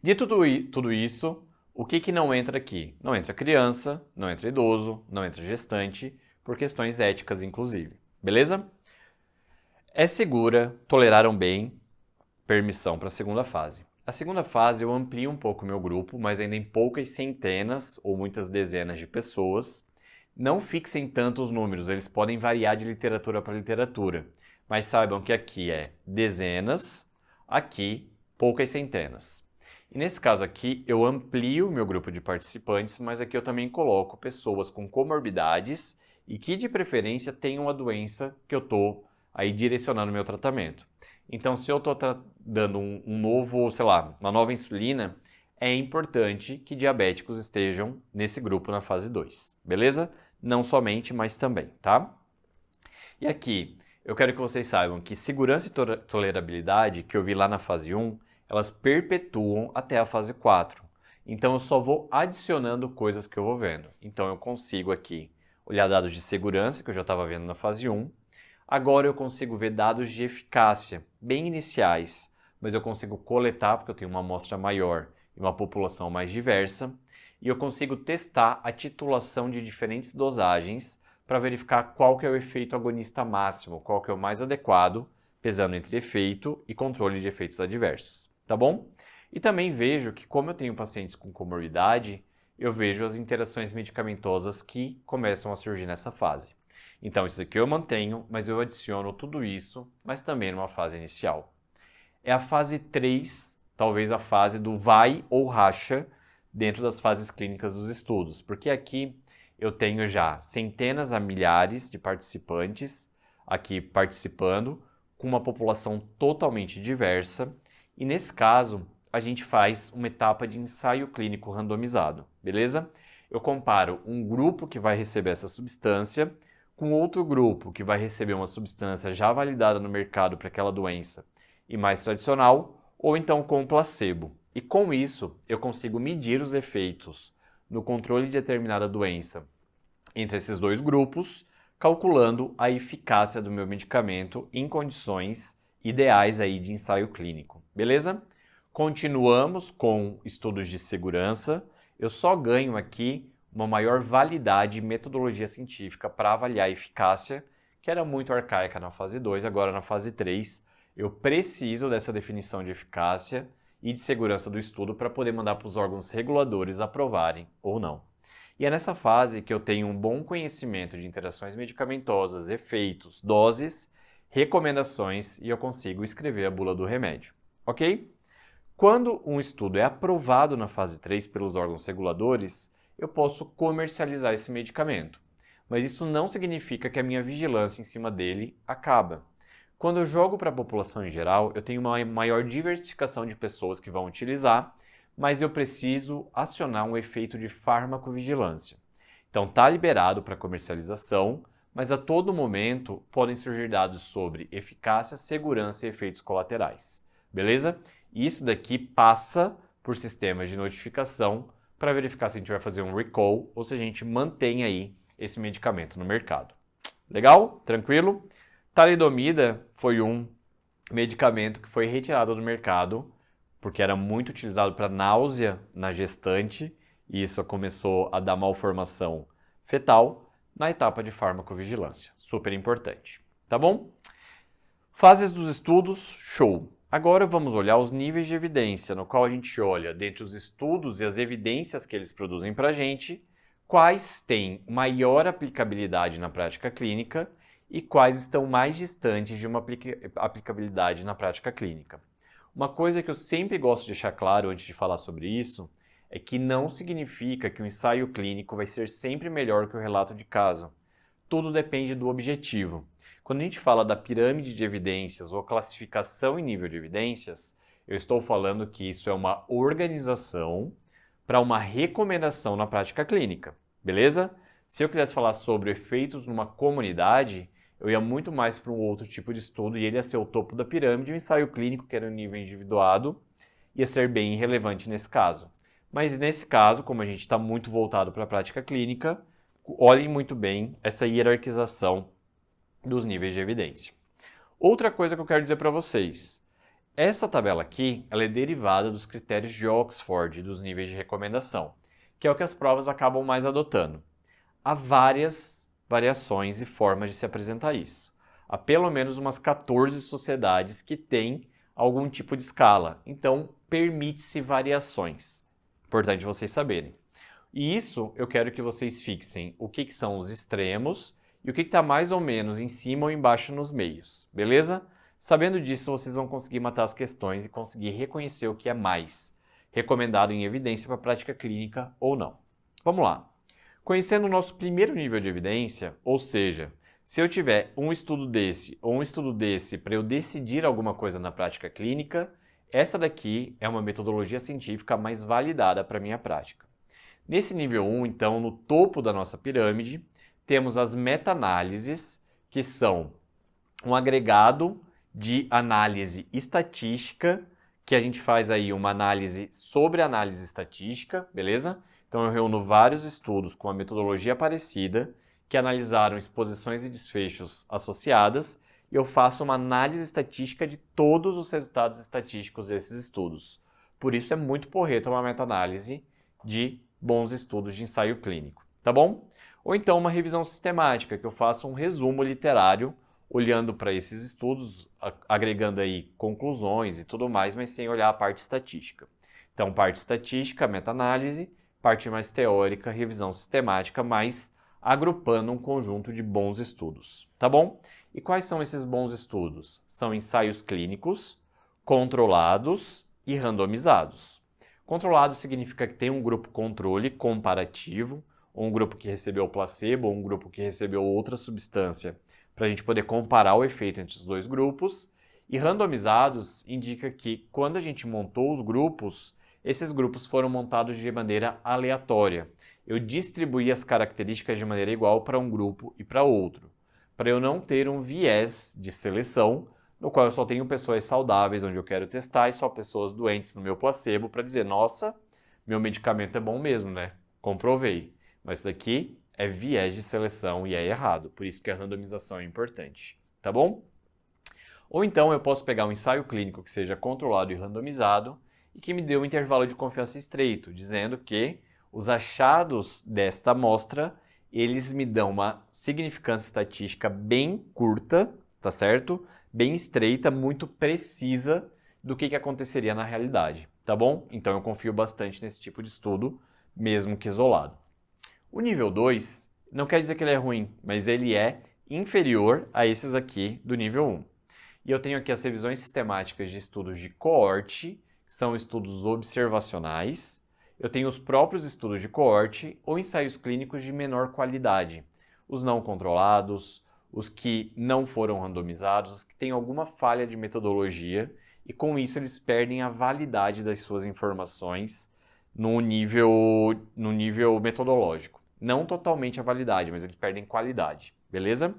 Dito tudo isso, o que não entra aqui? Não entra criança, não entra idoso, não entra gestante, por questões éticas inclusive, beleza? É segura, toleraram bem, permissão para a segunda fase. A segunda fase eu amplio um pouco o meu grupo, mas ainda em poucas centenas ou muitas dezenas de pessoas. Não fixem tanto os números, eles podem variar de literatura para literatura, mas saibam que aqui é dezenas, aqui poucas centenas. E nesse caso aqui eu amplio o meu grupo de participantes, mas aqui eu também coloco pessoas com comorbidades e que de preferência tenham a doença que eu estou aí direcionando o meu tratamento. Então, se eu estou dando um novo, sei lá, uma nova insulina, é importante que diabéticos estejam nesse grupo na fase 2, beleza? Não somente, mas também, tá? E aqui, eu quero que vocês saibam que segurança e tolerabilidade, que eu vi lá na fase 1, elas perpetuam até a fase 4. Então, eu só vou adicionando coisas que eu vou vendo. Então, eu consigo aqui olhar dados de segurança, que eu já estava vendo na fase 1, agora eu consigo ver dados de eficácia, bem iniciais, mas eu consigo coletar, porque eu tenho uma amostra maior e uma população mais diversa, e eu consigo testar a titulação de diferentes dosagens para verificar qual que é o efeito agonista máximo, qual que é o mais adequado, pesando entre efeito e controle de efeitos adversos, tá bom? E também vejo que, como eu tenho pacientes com comorbidade, eu vejo as interações medicamentosas que começam a surgir nessa fase. Então, isso aqui eu mantenho, mas eu adiciono tudo isso, mas também numa fase inicial. É a fase 3, talvez a fase do vai ou racha dentro das fases clínicas dos estudos, porque aqui eu tenho já centenas a milhares de participantes aqui participando, com uma população totalmente diversa, e nesse caso a gente faz uma etapa de ensaio clínico randomizado, beleza? Eu comparo um grupo que vai receber essa substância com outro grupo que vai receber uma substância já validada no mercado para aquela doença e mais tradicional, ou então com o placebo. E com isso, eu consigo medir os efeitos no controle de determinada doença entre esses dois grupos, calculando a eficácia do meu medicamento em condições ideais aí de ensaio clínico. Beleza? Continuamos com estudos de segurança. Eu só ganho aqui uma maior validade e metodologia científica para avaliar a eficácia, que era muito arcaica na fase 2, agora na fase 3. Eu preciso dessa definição de eficácia e de segurança do estudo para poder mandar para os órgãos reguladores aprovarem ou não. E é nessa fase que eu tenho um bom conhecimento de interações medicamentosas, efeitos, doses, recomendações e eu consigo escrever a bula do remédio, ok? Quando um estudo é aprovado na fase 3 pelos órgãos reguladores, eu posso comercializar esse medicamento. Mas isso não significa que a minha vigilância em cima dele acaba. Quando eu jogo para a população em geral, eu tenho uma maior diversificação de pessoas que vão utilizar, mas eu preciso acionar um efeito de farmacovigilância. Então está liberado para comercialização, mas a todo momento podem surgir dados sobre eficácia, segurança e efeitos colaterais. Beleza? E isso daqui passa por sistemas de notificação para verificar se a gente vai fazer um recall ou se a gente mantém aí esse medicamento no mercado. Legal? Tranquilo? Talidomida foi um medicamento que foi retirado do mercado porque era muito utilizado para náusea na gestante e isso começou a dar malformação fetal na etapa de farmacovigilância. Super importante, tá bom? Fases dos estudos, show! Agora vamos olhar os níveis de evidência, no qual a gente olha, dentre os estudos e as evidências que eles produzem para a gente, quais têm maior aplicabilidade na prática clínica e quais estão mais distantes de uma aplicabilidade na prática clínica. Uma coisa que eu sempre gosto de deixar claro antes de falar sobre isso é que não significa que o ensaio clínico vai ser sempre melhor que o relato de caso. Tudo depende do objetivo. Quando a gente fala da pirâmide de evidências ou classificação em nível de evidências, eu estou falando que isso é uma organização para uma recomendação na prática clínica, beleza? Se eu quisesse falar sobre efeitos numa comunidade, eu ia muito mais para um outro tipo de estudo e ele ia ser o topo da pirâmide, o ensaio clínico, que era um nível individuado, ia ser bem irrelevante nesse caso. Mas nesse caso, como a gente está muito voltado para a prática clínica, olhem muito bem essa hierarquização dos níveis de evidência. Outra coisa que eu quero dizer para vocês, essa tabela aqui ela é derivada dos critérios de Oxford dos níveis de recomendação, que é o que as provas acabam mais adotando. Há várias variações e formas de se apresentar isso. Há pelo menos umas 14 sociedades que têm algum tipo de escala, então permite-se variações. Importante vocês saberem. E isso eu quero que vocês fixem o que são os extremos e o que está mais ou menos em cima ou embaixo nos meios, beleza? Sabendo disso, vocês vão conseguir matar as questões e conseguir reconhecer o que é mais recomendado em evidência para a prática clínica ou não. Vamos lá. Conhecendo o nosso primeiro nível de evidência, ou seja, se eu tiver um estudo desse ou um estudo desse para eu decidir alguma coisa na prática clínica, essa daqui é uma metodologia científica mais validada para a minha prática. Nesse nível 1, então, no topo da nossa pirâmide, temos as meta-análises, que são um agregado de análise estatística, que a gente faz aí uma análise sobre análise estatística, beleza? Então eu reúno vários estudos com uma metodologia parecida, que analisaram exposições e desfechos associadas, e eu faço uma análise estatística de todos os resultados estatísticos desses estudos. Por isso é muito porreta uma meta-análise de bons estudos de ensaio clínico, tá bom? Ou então uma revisão sistemática, que eu faço um resumo literário, olhando para esses estudos, agregando aí conclusões e tudo mais, mas sem olhar a parte estatística. Então, parte estatística, meta-análise, parte mais teórica, revisão sistemática, mas agrupando um conjunto de bons estudos, tá bom? E quais são esses bons estudos? São ensaios clínicos, controlados e randomizados. Controlado significa que tem um grupo controle comparativo, ou um grupo que recebeu placebo, ou um grupo que recebeu outra substância, para a gente poder comparar o efeito entre os dois grupos. E randomizados indica que quando a gente montou os grupos, esses grupos foram montados de maneira aleatória. Eu distribuí as características de maneira igual para um grupo e para outro, para eu não ter um viés de seleção no qual eu só tenho pessoas saudáveis onde eu quero testar e só pessoas doentes no meu placebo para dizer, nossa, meu medicamento é bom mesmo, né? Comprovei. Mas isso aqui é viés de seleção e é errado, por isso que a randomização é importante, tá bom? Ou então eu posso pegar um ensaio clínico que seja controlado e randomizado e que me dê um intervalo de confiança estreito, dizendo que os achados desta amostra, eles me dão uma significância estatística bem curta, tá certo? Bem estreita, muito precisa do que aconteceria na realidade, tá bom? Então eu confio bastante nesse tipo de estudo, mesmo que isolado. O nível 2 não quer dizer que ele é ruim, mas ele é inferior a esses aqui do nível 1. E eu tenho aqui as revisões sistemáticas de estudos de coorte, que são estudos observacionais. Eu tenho os próprios estudos de coorte ou ensaios clínicos de menor qualidade. Os não controlados, os que não foram randomizados, os que têm alguma falha de metodologia e com isso eles perdem a validade das suas informações no nível metodológico. Não totalmente a validade, mas eles perdem qualidade, beleza?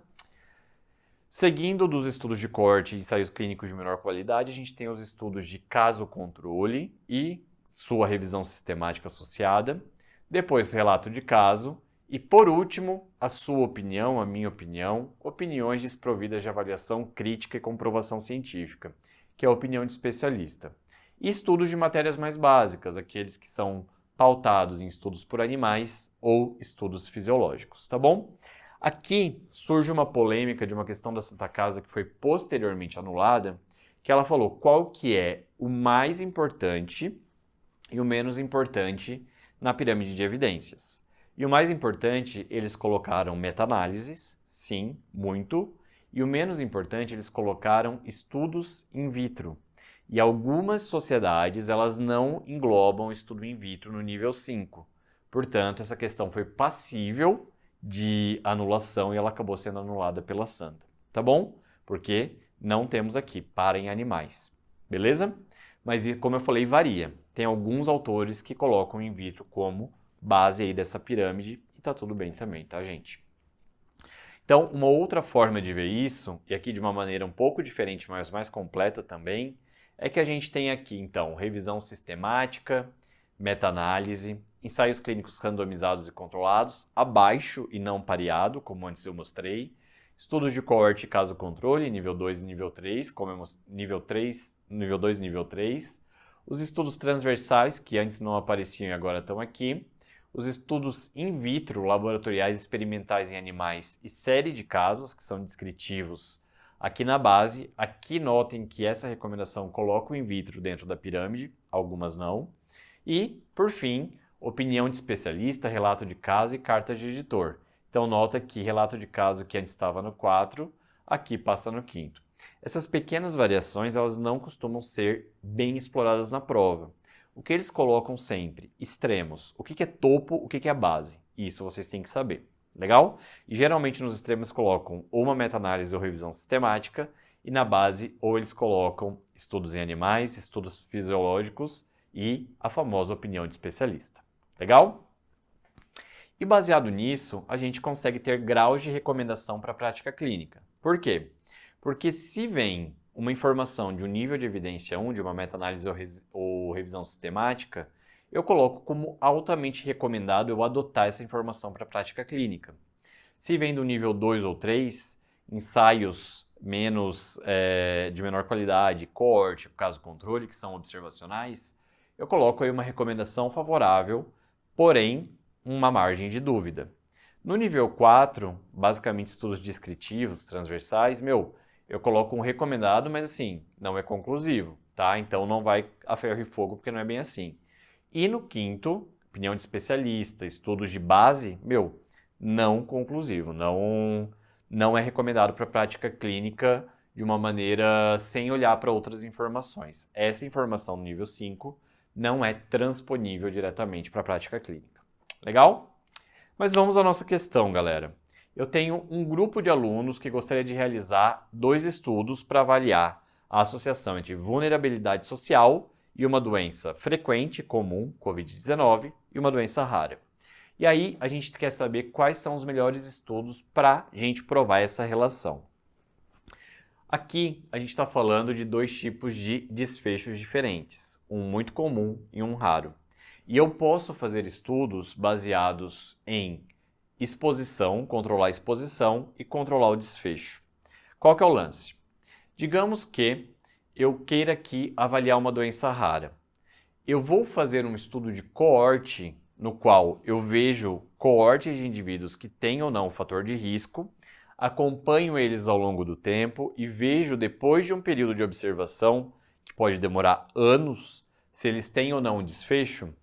Seguindo dos estudos de coorte e ensaios clínicos de menor qualidade, a gente tem os estudos de caso-controle e sua revisão sistemática associada, depois relato de caso e, por último, a sua opinião, a minha opinião, opiniões desprovidas de avaliação crítica e comprovação científica, que é a opinião de especialista. E estudos de matérias mais básicas, aqueles que são pautados em estudos por animais ou estudos fisiológicos, tá bom? Aqui surge uma polêmica de uma questão da Santa Casa que foi posteriormente anulada, que ela falou qual que é o mais importante e o menos importante na pirâmide de evidências. E o mais importante, eles colocaram meta-análises, sim, muito, e o menos importante, eles colocaram estudos in vitro. E algumas sociedades, elas não englobam estudo in vitro no nível 5. Portanto, essa questão foi passível de anulação e ela acabou sendo anulada pela Santa, tá bom? Porque não temos aqui para em animais, beleza? Mas como eu falei, varia. Tem alguns autores que colocam in vitro como base aí dessa pirâmide e tá tudo bem também, tá, gente? Então, uma outra forma de ver isso, e aqui de uma maneira um pouco diferente, mas mais completa também, é que a gente tem aqui, então, revisão sistemática, meta-análise, ensaios clínicos randomizados e controlados, abaixo e não pareado, como antes eu mostrei, estudos de coorte e caso-controle, nível 2 e nível 3, como nível 2 e nível 3, os estudos transversais, que antes não apareciam e agora estão aqui, os estudos in vitro, laboratoriais experimentais em animais e série de casos, que são descritivos aqui na base. Aqui notem que essa recomendação coloca o in vitro dentro da pirâmide, algumas não. E, por fim, opinião de especialista, relato de caso e cartas de editor. Então nota que relato de caso que antes estava no 4, aqui passa no 5º. Essas pequenas variações, elas não costumam ser bem exploradas na prova. O que eles colocam sempre? Extremos. O que é topo, o que é base? Isso vocês têm que saber. Legal? E geralmente nos extremos colocam ou uma meta-análise ou revisão sistemática, e na base ou eles colocam estudos em animais, estudos fisiológicos e a famosa opinião de especialista. Legal? E baseado nisso, a gente consegue ter graus de recomendação para a prática clínica. Por quê? Porque se vem uma informação de um nível de evidência 1, de uma meta-análise ou revisão sistemática, eu coloco como altamente recomendado eu adotar essa informação para a prática clínica. Se vem do nível 2 ou 3, ensaios de menor qualidade, coorte, caso controle, que são observacionais, eu coloco aí uma recomendação favorável, porém uma margem de dúvida. No nível 4, basicamente estudos descritivos, transversais, eu coloco um recomendado, mas assim, não é conclusivo, tá? Então não vai a ferro e fogo, porque não é bem assim. E no 5º, opinião de especialista, estudos de base, não conclusivo, não é recomendado para prática clínica de uma maneira sem olhar para outras informações. Essa informação no nível 5 não é transponível diretamente para a prática clínica. Legal? Mas vamos à nossa questão, galera. Eu tenho um grupo de alunos que gostaria de realizar 2 estudos para avaliar a associação entre vulnerabilidade social e uma doença frequente, comum, Covid-19, e uma doença rara. E aí a gente quer saber quais são os melhores estudos para a gente provar essa relação. Aqui a gente está falando de dois tipos de desfechos diferentes, um muito comum e um raro. E eu posso fazer estudos baseados em exposição, controlar a exposição e controlar o desfecho. Qual que é o lance? Digamos que eu queira aqui avaliar uma doença rara. Eu vou fazer um estudo de coorte, no qual eu vejo coortes de indivíduos que têm ou não o fator de risco, acompanho eles ao longo do tempo e vejo depois de um período de observação, que pode demorar anos, se eles têm ou não um desfecho.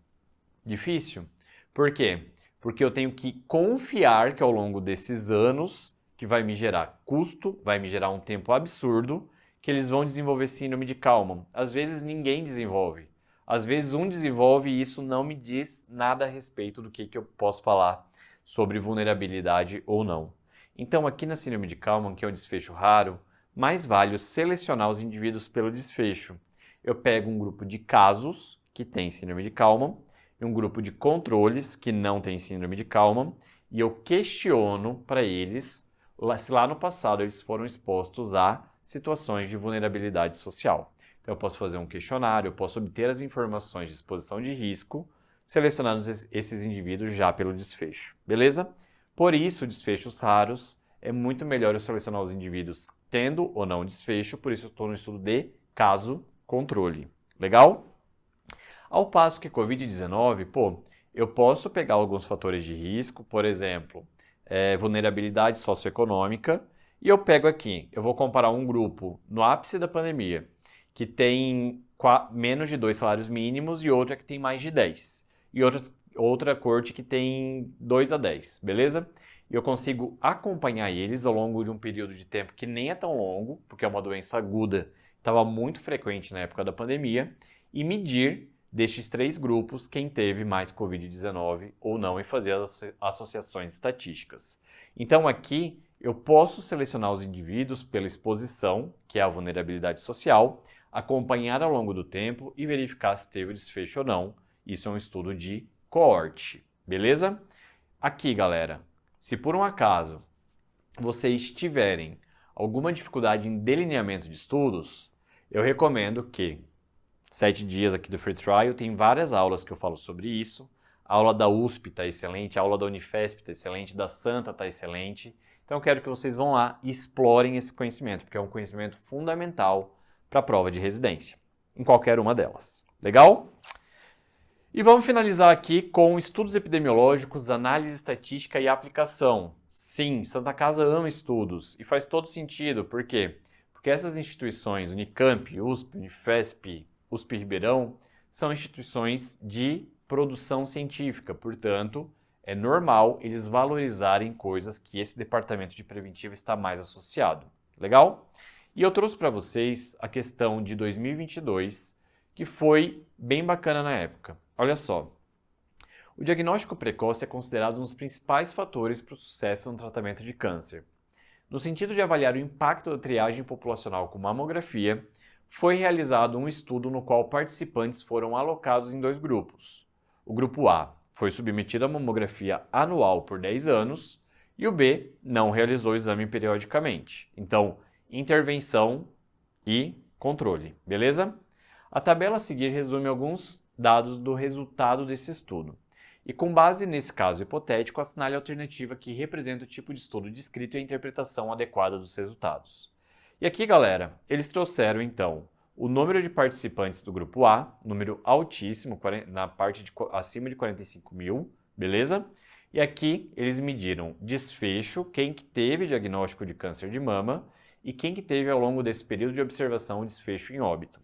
Difícil. Por quê? Porque eu tenho que confiar que ao longo desses anos, que vai me gerar custo, vai me gerar um tempo absurdo, que eles vão desenvolver síndrome de Kallmann. Às vezes ninguém desenvolve. Às vezes um desenvolve e isso não me diz nada a respeito do que eu posso falar sobre vulnerabilidade ou não. Então aqui na síndrome de Kallmann, que é um desfecho raro, mais vale selecionar os indivíduos pelo desfecho. Eu pego um grupo de casos que tem síndrome de Kallmann e um grupo de controles que não tem síndrome de Kallmann e eu questiono para eles se lá no passado eles foram expostos a situações de vulnerabilidade social. Então eu posso fazer um questionário, eu posso obter as informações de exposição de risco, selecionando esses indivíduos já pelo desfecho, beleza? Por isso, desfechos raros, é muito melhor eu selecionar os indivíduos tendo ou não desfecho, por isso eu estou no estudo de caso-controle, legal? Ao passo que Covid-19, eu posso pegar alguns fatores de risco, por exemplo, vulnerabilidade socioeconômica, e eu pego aqui, eu vou comparar um grupo no ápice da pandemia, que tem menos de 2 salários mínimos e outra que tem mais de 10. E outra corte que tem 2 a 10, beleza? E eu consigo acompanhar eles ao longo de um período de tempo que nem é tão longo, porque é uma doença aguda, estava muito frequente na época da pandemia, e medir destes 3 grupos quem teve mais Covid-19 ou não e fazer as associações estatísticas. Então aqui eu posso selecionar os indivíduos pela exposição, que é a vulnerabilidade social, acompanhar ao longo do tempo e verificar se teve desfecho ou não. Isso é um estudo de coorte, beleza? Aqui, galera, se por um acaso vocês tiverem alguma dificuldade em delineamento de estudos, eu recomendo que 7 dias aqui do Free Trial tem várias aulas que eu falo sobre isso. A aula da USP está excelente, a aula da Unifesp está excelente, da Santa está excelente. Então eu quero que vocês vão lá e explorem esse conhecimento, porque é um conhecimento fundamental para a prova de residência, em qualquer uma delas. Legal? E vamos finalizar aqui com estudos epidemiológicos, análise estatística e aplicação. Sim, Santa Casa ama estudos e faz todo sentido. Por quê? Porque essas instituições, Unicamp, USP, Unifesp, USP Ribeirão, são instituições de produção científica, portanto, é normal eles valorizarem coisas que esse departamento de preventivo está mais associado. Legal? E eu trouxe para vocês a questão de 2022, que foi bem bacana na época. Olha só, o diagnóstico precoce é considerado um dos principais fatores para o sucesso no tratamento de câncer. No sentido de avaliar o impacto da triagem populacional com mamografia, foi realizado um estudo no qual participantes foram alocados em 2 grupos. O grupo A foi submetido à mamografia anual por 10 anos e o B não realizou o exame periodicamente. Então, intervenção e controle, beleza? A tabela a seguir resume alguns dados do resultado desse estudo. E com base nesse caso hipotético, assinale a alternativa que representa o tipo de estudo descrito e a interpretação adequada dos resultados. E aqui, galera, eles trouxeram então o número de participantes do grupo A, número altíssimo, na parte acima de 45 mil, beleza? E aqui eles mediram desfecho, quem que teve diagnóstico de câncer de mama e quem que teve ao longo desse período de observação o desfecho em óbito.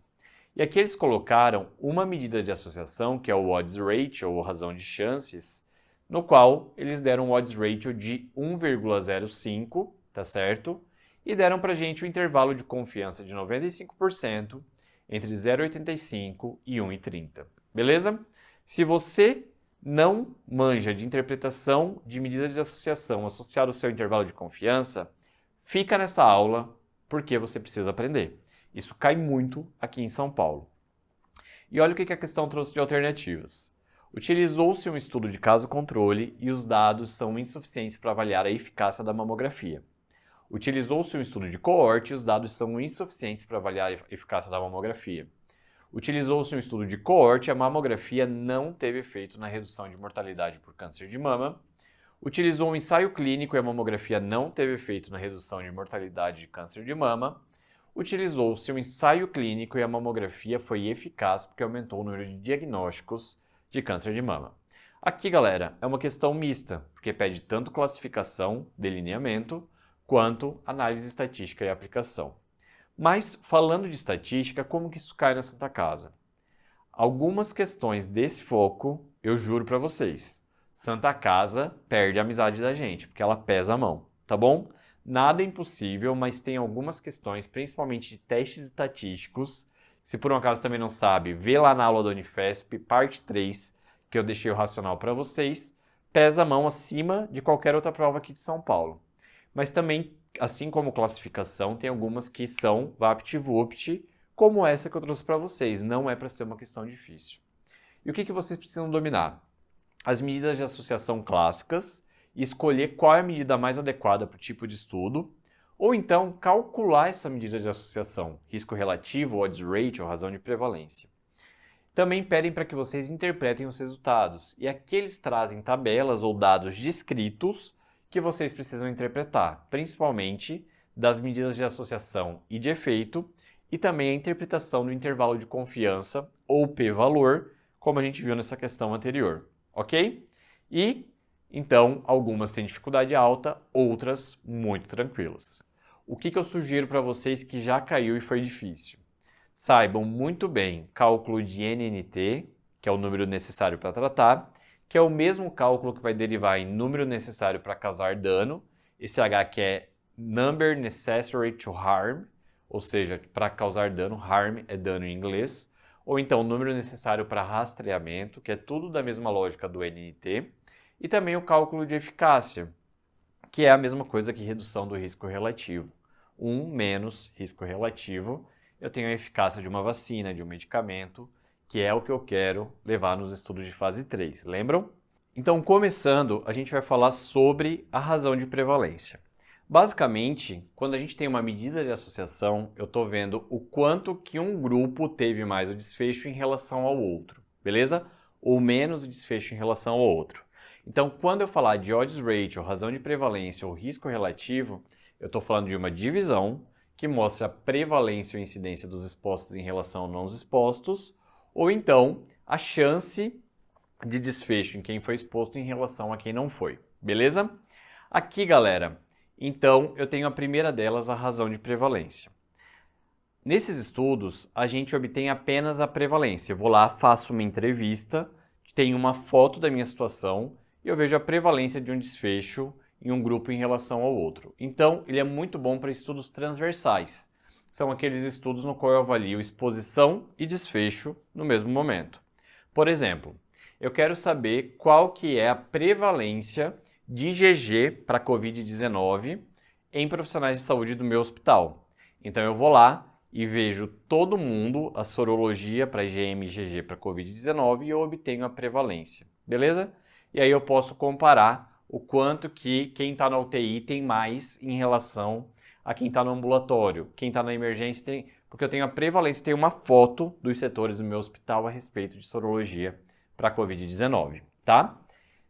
E aqui eles colocaram uma medida de associação, que é o odds ratio, ou razão de chances, no qual eles deram um odds ratio de 1,05, tá certo? E deram pra gente um intervalo de confiança de 95% entre 0,85 e 1,30, beleza? Se você não manja de interpretação de medidas de associação associado ao seu intervalo de confiança, fica nessa aula porque você precisa aprender. Isso cai muito aqui em São Paulo. E olha o que a questão trouxe de alternativas. Utilizou-se um estudo de caso-controle e os dados são insuficientes para avaliar a eficácia da mamografia. Utilizou-se um estudo de coorte e os dados são insuficientes para avaliar a eficácia da mamografia. Utilizou-se um estudo de coorte e a mamografia não teve efeito na redução de mortalidade por câncer de mama. Utilizou um ensaio clínico e a mamografia não teve efeito na redução de mortalidade de câncer de mama. Utilizou-se um ensaio clínico e a mamografia foi eficaz porque aumentou o número de diagnósticos de câncer de mama. Aqui, galera, é uma questão mista, porque pede tanto classificação, delineamento, quanto análise estatística e aplicação. Mas, falando de estatística, como que isso cai na Santa Casa? Algumas questões desse foco, eu juro para vocês, Santa Casa perde a amizade da gente, porque ela pesa a mão, tá bom? Nada é impossível, mas tem algumas questões, principalmente de testes estatísticos. Se por um acaso também não sabe, vê lá na aula da Unifesp, parte 3, que eu deixei o racional para vocês, pesa a mão acima de qualquer outra prova aqui de São Paulo. Mas também, assim como classificação, tem algumas que são VaptVupt, como essa que eu trouxe para vocês. Não é para ser uma questão difícil. E o que vocês precisam dominar? As medidas de associação clássicas e escolher qual é a medida mais adequada para o tipo de estudo, ou então calcular essa medida de associação, risco relativo, odds ratio, razão de prevalência. Também pedem para que vocês interpretem os resultados, e aqui eles trazem tabelas ou dados descritos que vocês precisam interpretar, principalmente das medidas de associação e de efeito, e também a interpretação do intervalo de confiança, ou p-valor, como a gente viu nessa questão anterior, ok? E, então, algumas têm dificuldade alta, outras muito tranquilas. O que eu sugiro para vocês que já caiu e foi difícil? Saibam muito bem cálculo de NNT, que é o número necessário para tratar, que é o mesmo cálculo que vai derivar em número necessário para causar dano, esse H que é Number Necessary to Harm, ou seja, para causar dano, harm é dano em inglês, ou então o número necessário para rastreamento, que é tudo da mesma lógica do NNT, e também o cálculo de eficácia, que é a mesma coisa que redução do risco relativo. 1 menos risco relativo, eu tenho a eficácia de uma vacina, de um medicamento, que é o que eu quero levar nos estudos de fase 3, lembram? Então, começando, a gente vai falar sobre a razão de prevalência. Basicamente, quando a gente tem uma medida de associação, eu estou vendo o quanto que um grupo teve mais o desfecho em relação ao outro, beleza? Ou menos o desfecho em relação ao outro. Então, quando eu falar de odds ratio, razão de prevalência ou risco relativo, eu estou falando de uma divisão que mostra a prevalência ou incidência dos expostos em relação aos não expostos, ou então a chance de desfecho em quem foi exposto em relação a quem não foi, beleza? Aqui, galera, então eu tenho a primeira delas, a razão de prevalência. Nesses estudos, a gente obtém apenas a prevalência. Eu vou lá, faço uma entrevista, tenho uma foto da minha situação e eu vejo a prevalência de um desfecho em um grupo em relação ao outro. Então, ele é muito bom para estudos transversais. São aqueles estudos no qual eu avalio exposição e desfecho no mesmo momento. Por exemplo, eu quero saber qual que é a prevalência de IgG para COVID-19 em profissionais de saúde do meu hospital. Então, eu vou lá e vejo todo mundo, a sorologia para IgM e IgG para COVID-19 e eu obtenho a prevalência, beleza? E aí eu posso comparar o quanto que quem está na UTI tem mais em relação a quem está no ambulatório, quem está na emergência tem, porque eu tenho a prevalência, tenho uma foto dos setores do meu hospital a respeito de sorologia para a COVID-19, tá?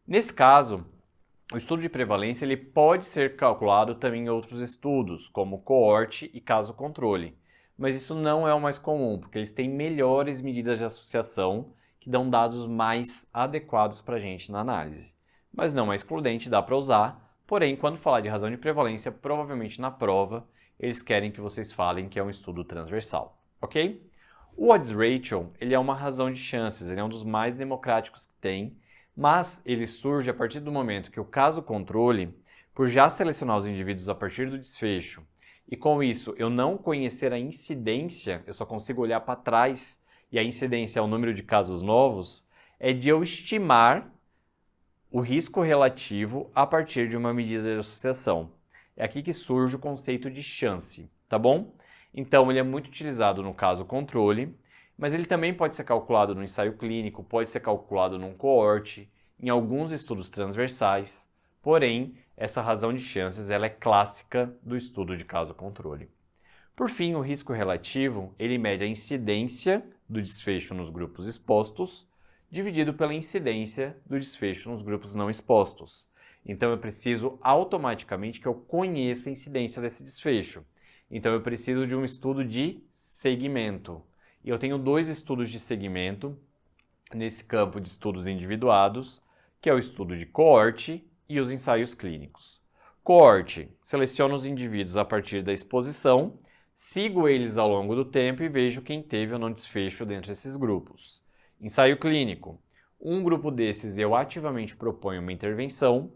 Nesse caso, o estudo de prevalência ele pode ser calculado também em outros estudos, como coorte e caso controle, mas isso não é o mais comum, porque eles têm melhores medidas de associação que dão dados mais adequados para a gente na análise. Mas não é excludente, dá para usar, porém, quando falar de razão de prevalência, provavelmente na prova, eles querem que vocês falem que é um estudo transversal, ok? O odds ratio, ele é uma razão de chances, ele é um dos mais democráticos que tem, mas ele surge a partir do momento que o caso controle, por já selecionar os indivíduos a partir do desfecho, e com isso eu não conhecer a incidência, eu só consigo olhar para trás, e a incidência é o número de casos novos, é de eu estimar o risco relativo a partir de uma medida de associação. É aqui que surge o conceito de chance, tá bom? Então, ele é muito utilizado no caso controle, mas ele também pode ser calculado no ensaio clínico, pode ser calculado num coorte, em alguns estudos transversais, porém, essa razão de chances ela é clássica do estudo de caso-controle. Por fim, o risco relativo, ele mede a incidência do desfecho nos grupos expostos, dividido pela incidência do desfecho nos grupos não expostos. Então, eu preciso automaticamente que eu conheça a incidência desse desfecho. Então, eu preciso de um estudo de segmento. E eu tenho 2 estudos de segmento nesse campo de estudos individuados, que é o estudo de coorte e os ensaios clínicos. Coorte, seleciono os indivíduos a partir da exposição, sigo eles ao longo do tempo e vejo quem teve ou não desfecho dentro desses grupos. Ensaio clínico, um grupo desses eu ativamente proponho uma intervenção,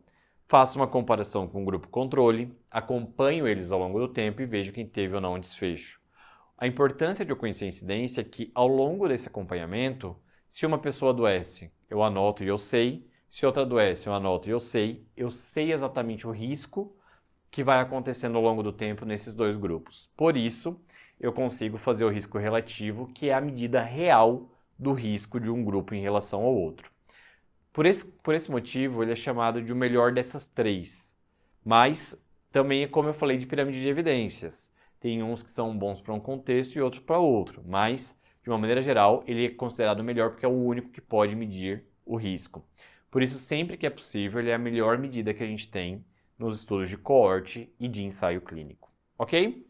faço uma comparação com o grupo controle, acompanho eles ao longo do tempo e vejo quem teve ou não desfecho. A importância de eu conhecer a incidência é que, ao longo desse acompanhamento, se uma pessoa adoece, eu anoto e eu sei. Se outra adoece, eu anoto e eu sei exatamente o risco que vai acontecendo ao longo do tempo nesses 2 grupos. Por isso, eu consigo fazer o risco relativo, que é a medida real do risco de um grupo em relação ao outro. Por esse motivo, ele é chamado de o melhor dessas 3. Mas também é como eu falei de pirâmide de evidências. Tem uns que são bons para um contexto e outros para outro, mas, de uma maneira geral, ele é considerado o melhor porque é o único que pode medir o risco. Por isso, sempre que é possível, ele é a melhor medida que a gente tem nos estudos de coorte e de ensaio clínico, ok?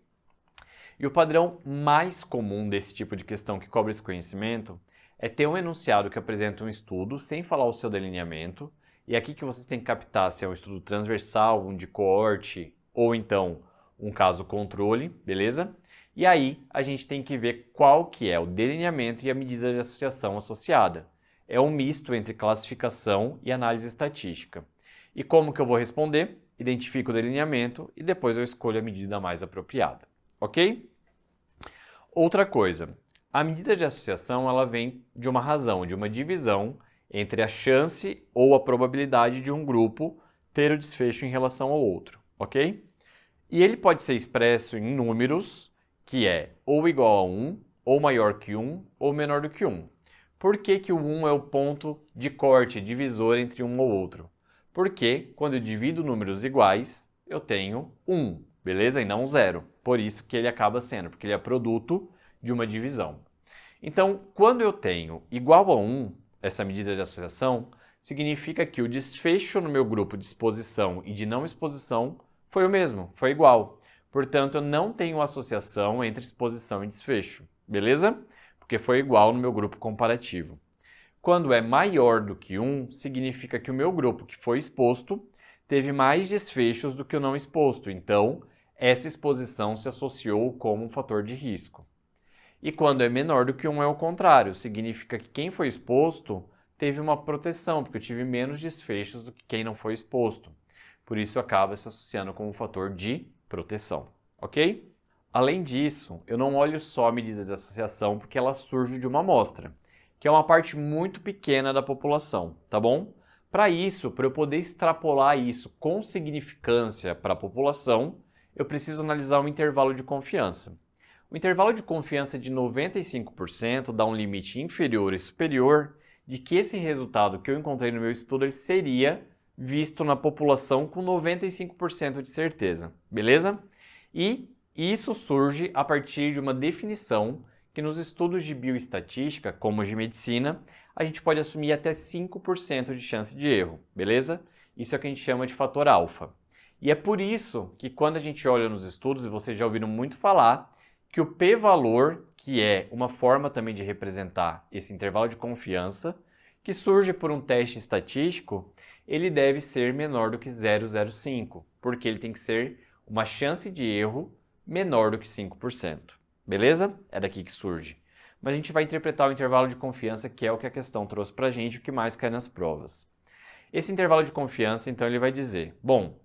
E o padrão mais comum desse tipo de questão que cobra esse conhecimento é ter um enunciado que apresenta um estudo sem falar o seu delineamento, e aqui que vocês têm que captar se é um estudo transversal, um de coorte, ou então um caso controle, beleza? E aí a gente tem que ver qual que é o delineamento e a medida de associação associada. É um misto entre classificação e análise estatística. E como que eu vou responder? Identifico o delineamento e depois eu escolho a medida mais apropriada, ok? Outra coisa, a medida de associação ela vem de uma razão, de uma divisão entre a chance ou a probabilidade de um grupo ter o desfecho em relação ao outro, ok? E ele pode ser expresso em números, que é ou igual a 1, ou maior que 1, ou menor do que 1. Por que que o 1 é o ponto de corte, divisor entre um ou outro? Porque quando eu divido números iguais, eu tenho 1, beleza? E não 0. Por isso que ele acaba sendo, porque ele é produto de uma divisão. Então, quando eu tenho igual a 1, essa medida de associação, significa que o desfecho no meu grupo de exposição e de não exposição foi o mesmo, foi igual. Portanto, eu não tenho associação entre exposição e desfecho, beleza? Porque foi igual no meu grupo comparativo. Quando é maior do que 1, significa que o meu grupo que foi exposto teve mais desfechos do que o não exposto, então essa exposição se associou como um fator de risco. E quando é menor do que 1 é o contrário, significa que quem foi exposto teve uma proteção, porque eu tive menos desfechos do que quem não foi exposto. Por isso acaba se associando como um fator de proteção, ok? Além disso, eu não olho só a medida de associação porque ela surge de uma amostra, que é uma parte muito pequena da população, tá bom? Para isso, para eu poder extrapolar isso com significância para a população, eu preciso analisar um intervalo de confiança. O intervalo de confiança de 95% dá um limite inferior e superior de que esse resultado que eu encontrei no meu estudo ele seria visto na população com 95% de certeza, beleza? E isso surge a partir de uma definição que nos estudos de bioestatística, como os de medicina, a gente pode assumir até 5% de chance de erro, beleza? Isso é o que a gente chama de fator alfa. E é por isso que quando a gente olha nos estudos, e vocês já ouviram muito falar, que o p-valor, que é uma forma também de representar esse intervalo de confiança, que surge por um teste estatístico, ele deve ser menor do que 0,05, porque ele tem que ser uma chance de erro menor do que 5%. Beleza? É daqui que surge. Mas a gente vai interpretar o intervalo de confiança, que é o que a questão trouxe para a gente, o que mais cai nas provas. Esse intervalo de confiança, então, ele vai dizer, bom,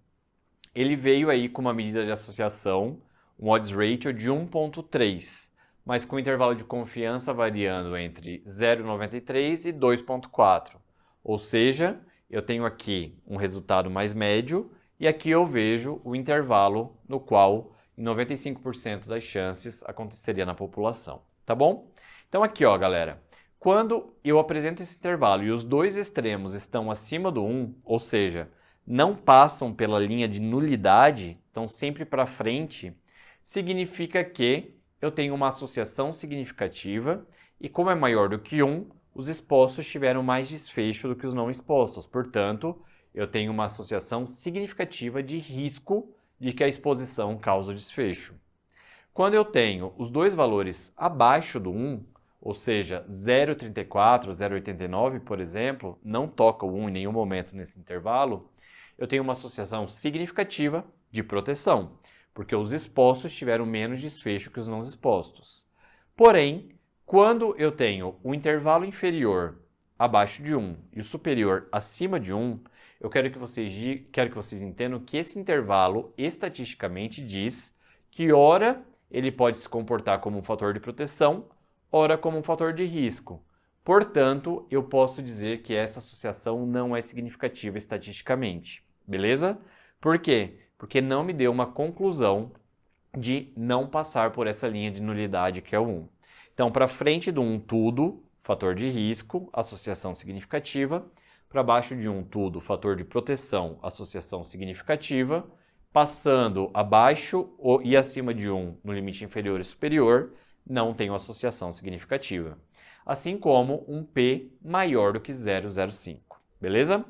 ele veio aí com uma medida de associação, um odds ratio de 1,3, mas com intervalo de confiança variando entre 0,93 e 2,4. Ou seja, eu tenho aqui um resultado mais médio e aqui eu vejo o intervalo no qual em 95% das chances aconteceria na população, tá bom? Então aqui, ó, galera, quando eu apresento esse intervalo e os dois extremos estão acima do 1, ou seja, não passam pela linha de nulidade, estão sempre para frente, significa que eu tenho uma associação significativa e como é maior do que 1, os expostos tiveram mais desfecho do que os não expostos. Portanto, eu tenho uma associação significativa de risco de que a exposição causa desfecho. Quando eu tenho os dois valores abaixo do 1, ou seja, 0,34, 0,89, por exemplo, não toca o 1 em nenhum momento nesse intervalo, eu tenho uma associação significativa de proteção, porque os expostos tiveram menos desfecho que os não expostos. Porém, quando eu tenho o intervalo inferior abaixo de 1 e o superior acima de 1, eu quero que vocês entendam que esse intervalo estatisticamente diz que ora ele pode se comportar como um fator de proteção, ora como um fator de risco. Portanto, eu posso dizer que essa associação não é significativa estatisticamente. Beleza? Por quê? Porque não me deu uma conclusão de não passar por essa linha de nulidade que é o 1. Então, para frente do 1 tudo, fator de risco, associação significativa. Para baixo de 1 tudo, fator de proteção, associação significativa. Passando abaixo e acima de 1 no limite inferior e superior, não tenho associação significativa. Assim como um P maior do que 0,05. Beleza?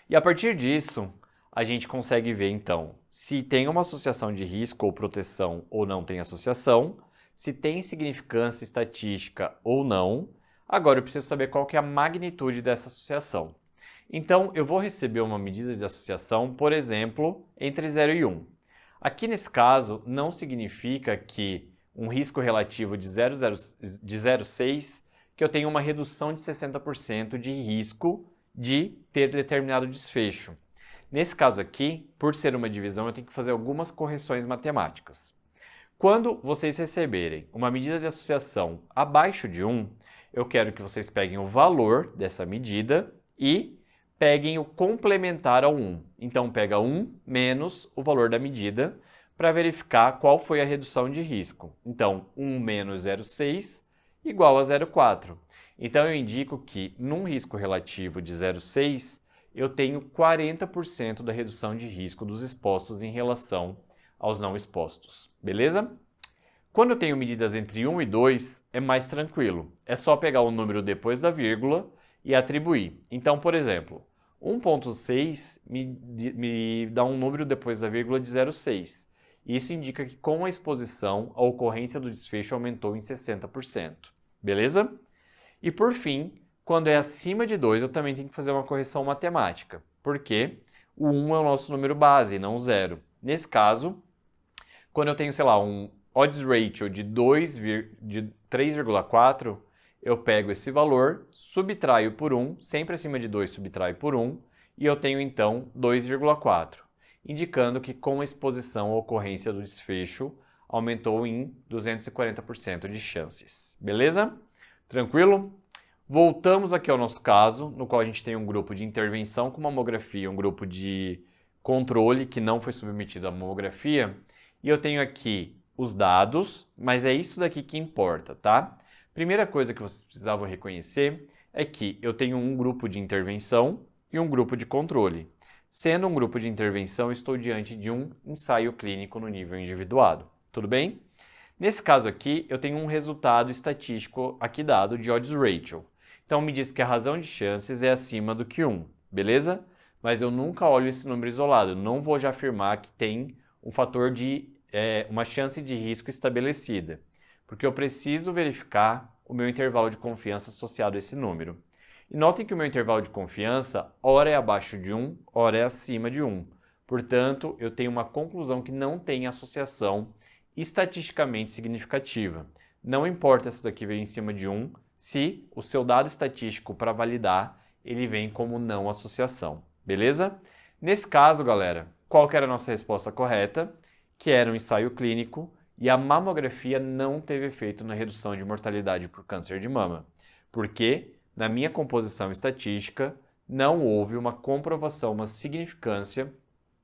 E a partir disso, a gente consegue ver, então, se tem uma associação de risco ou proteção ou não tem associação, se tem significância estatística ou não. Agora eu preciso saber qual que é a magnitude dessa associação. Então, eu vou receber uma medida de associação, por exemplo, entre 0 e 1. Aqui nesse caso, não significa que um risco relativo de 0,6, que eu tenho uma redução de 60% de risco de ter determinado desfecho. Nesse caso aqui, por ser uma divisão, eu tenho que fazer algumas correções matemáticas. Quando vocês receberem uma medida de associação abaixo de 1, eu quero que vocês peguem o valor dessa medida e peguem o complementar ao 1. Então, pega 1 menos o valor da medida para verificar qual foi a redução de risco. Então, 1 menos 0,6 igual a 0,4. Então, eu indico que num risco relativo de 0,6, eu tenho 40% da redução de risco dos expostos em relação aos não expostos. Beleza? Quando eu tenho medidas entre 1 e 2, é mais tranquilo. É só pegar o número depois da vírgula e atribuir. Então, por exemplo, 1,6 me dá um número depois da vírgula de 0,6. Isso indica que com a exposição, a ocorrência do desfecho aumentou em 60%. Beleza? E por fim, quando é acima de 2, eu também tenho que fazer uma correção matemática, porque o 1 é o nosso número base, não o 0. Nesse caso, quando eu tenho, sei lá, um odds ratio de 3,4, eu pego esse valor, subtraio por 1, sempre acima de 2 subtraio por 1, e eu tenho então 2,4, indicando que com a exposição a ocorrência do desfecho aumentou em 240% de chances. Beleza? Tranquilo? Voltamos aqui ao nosso caso, no qual a gente tem um grupo de intervenção com mamografia, um grupo de controle que não foi submetido à mamografia, e eu tenho aqui os dados, mas é isso daqui que importa, tá? Primeira coisa que vocês precisavam reconhecer é que eu tenho um grupo de intervenção e um grupo de controle. Sendo um grupo de intervenção, estou diante de um ensaio clínico no nível individuado. Tudo bem? Nesse caso aqui, eu tenho um resultado estatístico aqui dado de odds ratio. Então, me diz que a razão de chances é acima do que 1, beleza? Mas eu nunca olho esse número isolado, não vou já afirmar que tem um fator de uma chance de risco estabelecida, porque eu preciso verificar o meu intervalo de confiança associado a esse número. E notem que o meu intervalo de confiança, ora é abaixo de 1, ora é acima de 1. Portanto, eu tenho uma conclusão que não tem associação estatisticamente significativa. Não importa se isso daqui veio em cima de 1, se o seu dado estatístico para validar, ele vem como não associação. Beleza? Nesse caso, galera, qual que era a nossa resposta correta? Que era um ensaio clínico e a mamografia não teve efeito na redução de mortalidade por câncer de mama, porque na minha composição estatística não houve uma comprovação, uma significância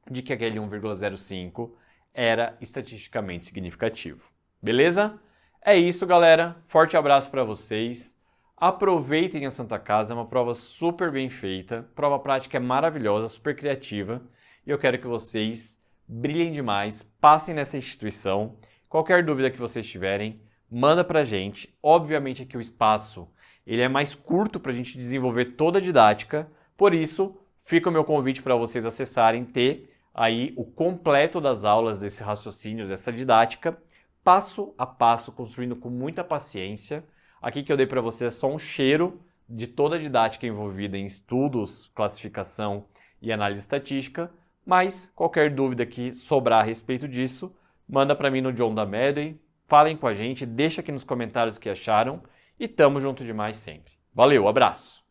de que aquele 1,05 era estatisticamente significativo. Beleza? É isso, galera. Forte abraço para vocês. Aproveitem a Santa Casa, é uma prova super bem feita, prova prática é maravilhosa, super criativa, e eu quero que vocês brilhem demais, passem nessa instituição. Qualquer dúvida que vocês tiverem, manda pra gente. Obviamente aqui o espaço ele é mais curto para a gente desenvolver toda a didática, por isso fica o meu convite para vocês acessarem, ter aí o completo das aulas desse raciocínio, dessa didática, passo a passo, construindo com muita paciência. Aqui que eu dei para vocês é só um cheiro de toda a didática envolvida em estudos, classificação e análise estatística, mas qualquer dúvida que sobrar a respeito disso, manda para mim no John da Medway, falem com a gente, deixa aqui nos comentários o que acharam e tamo junto demais sempre. Valeu, abraço!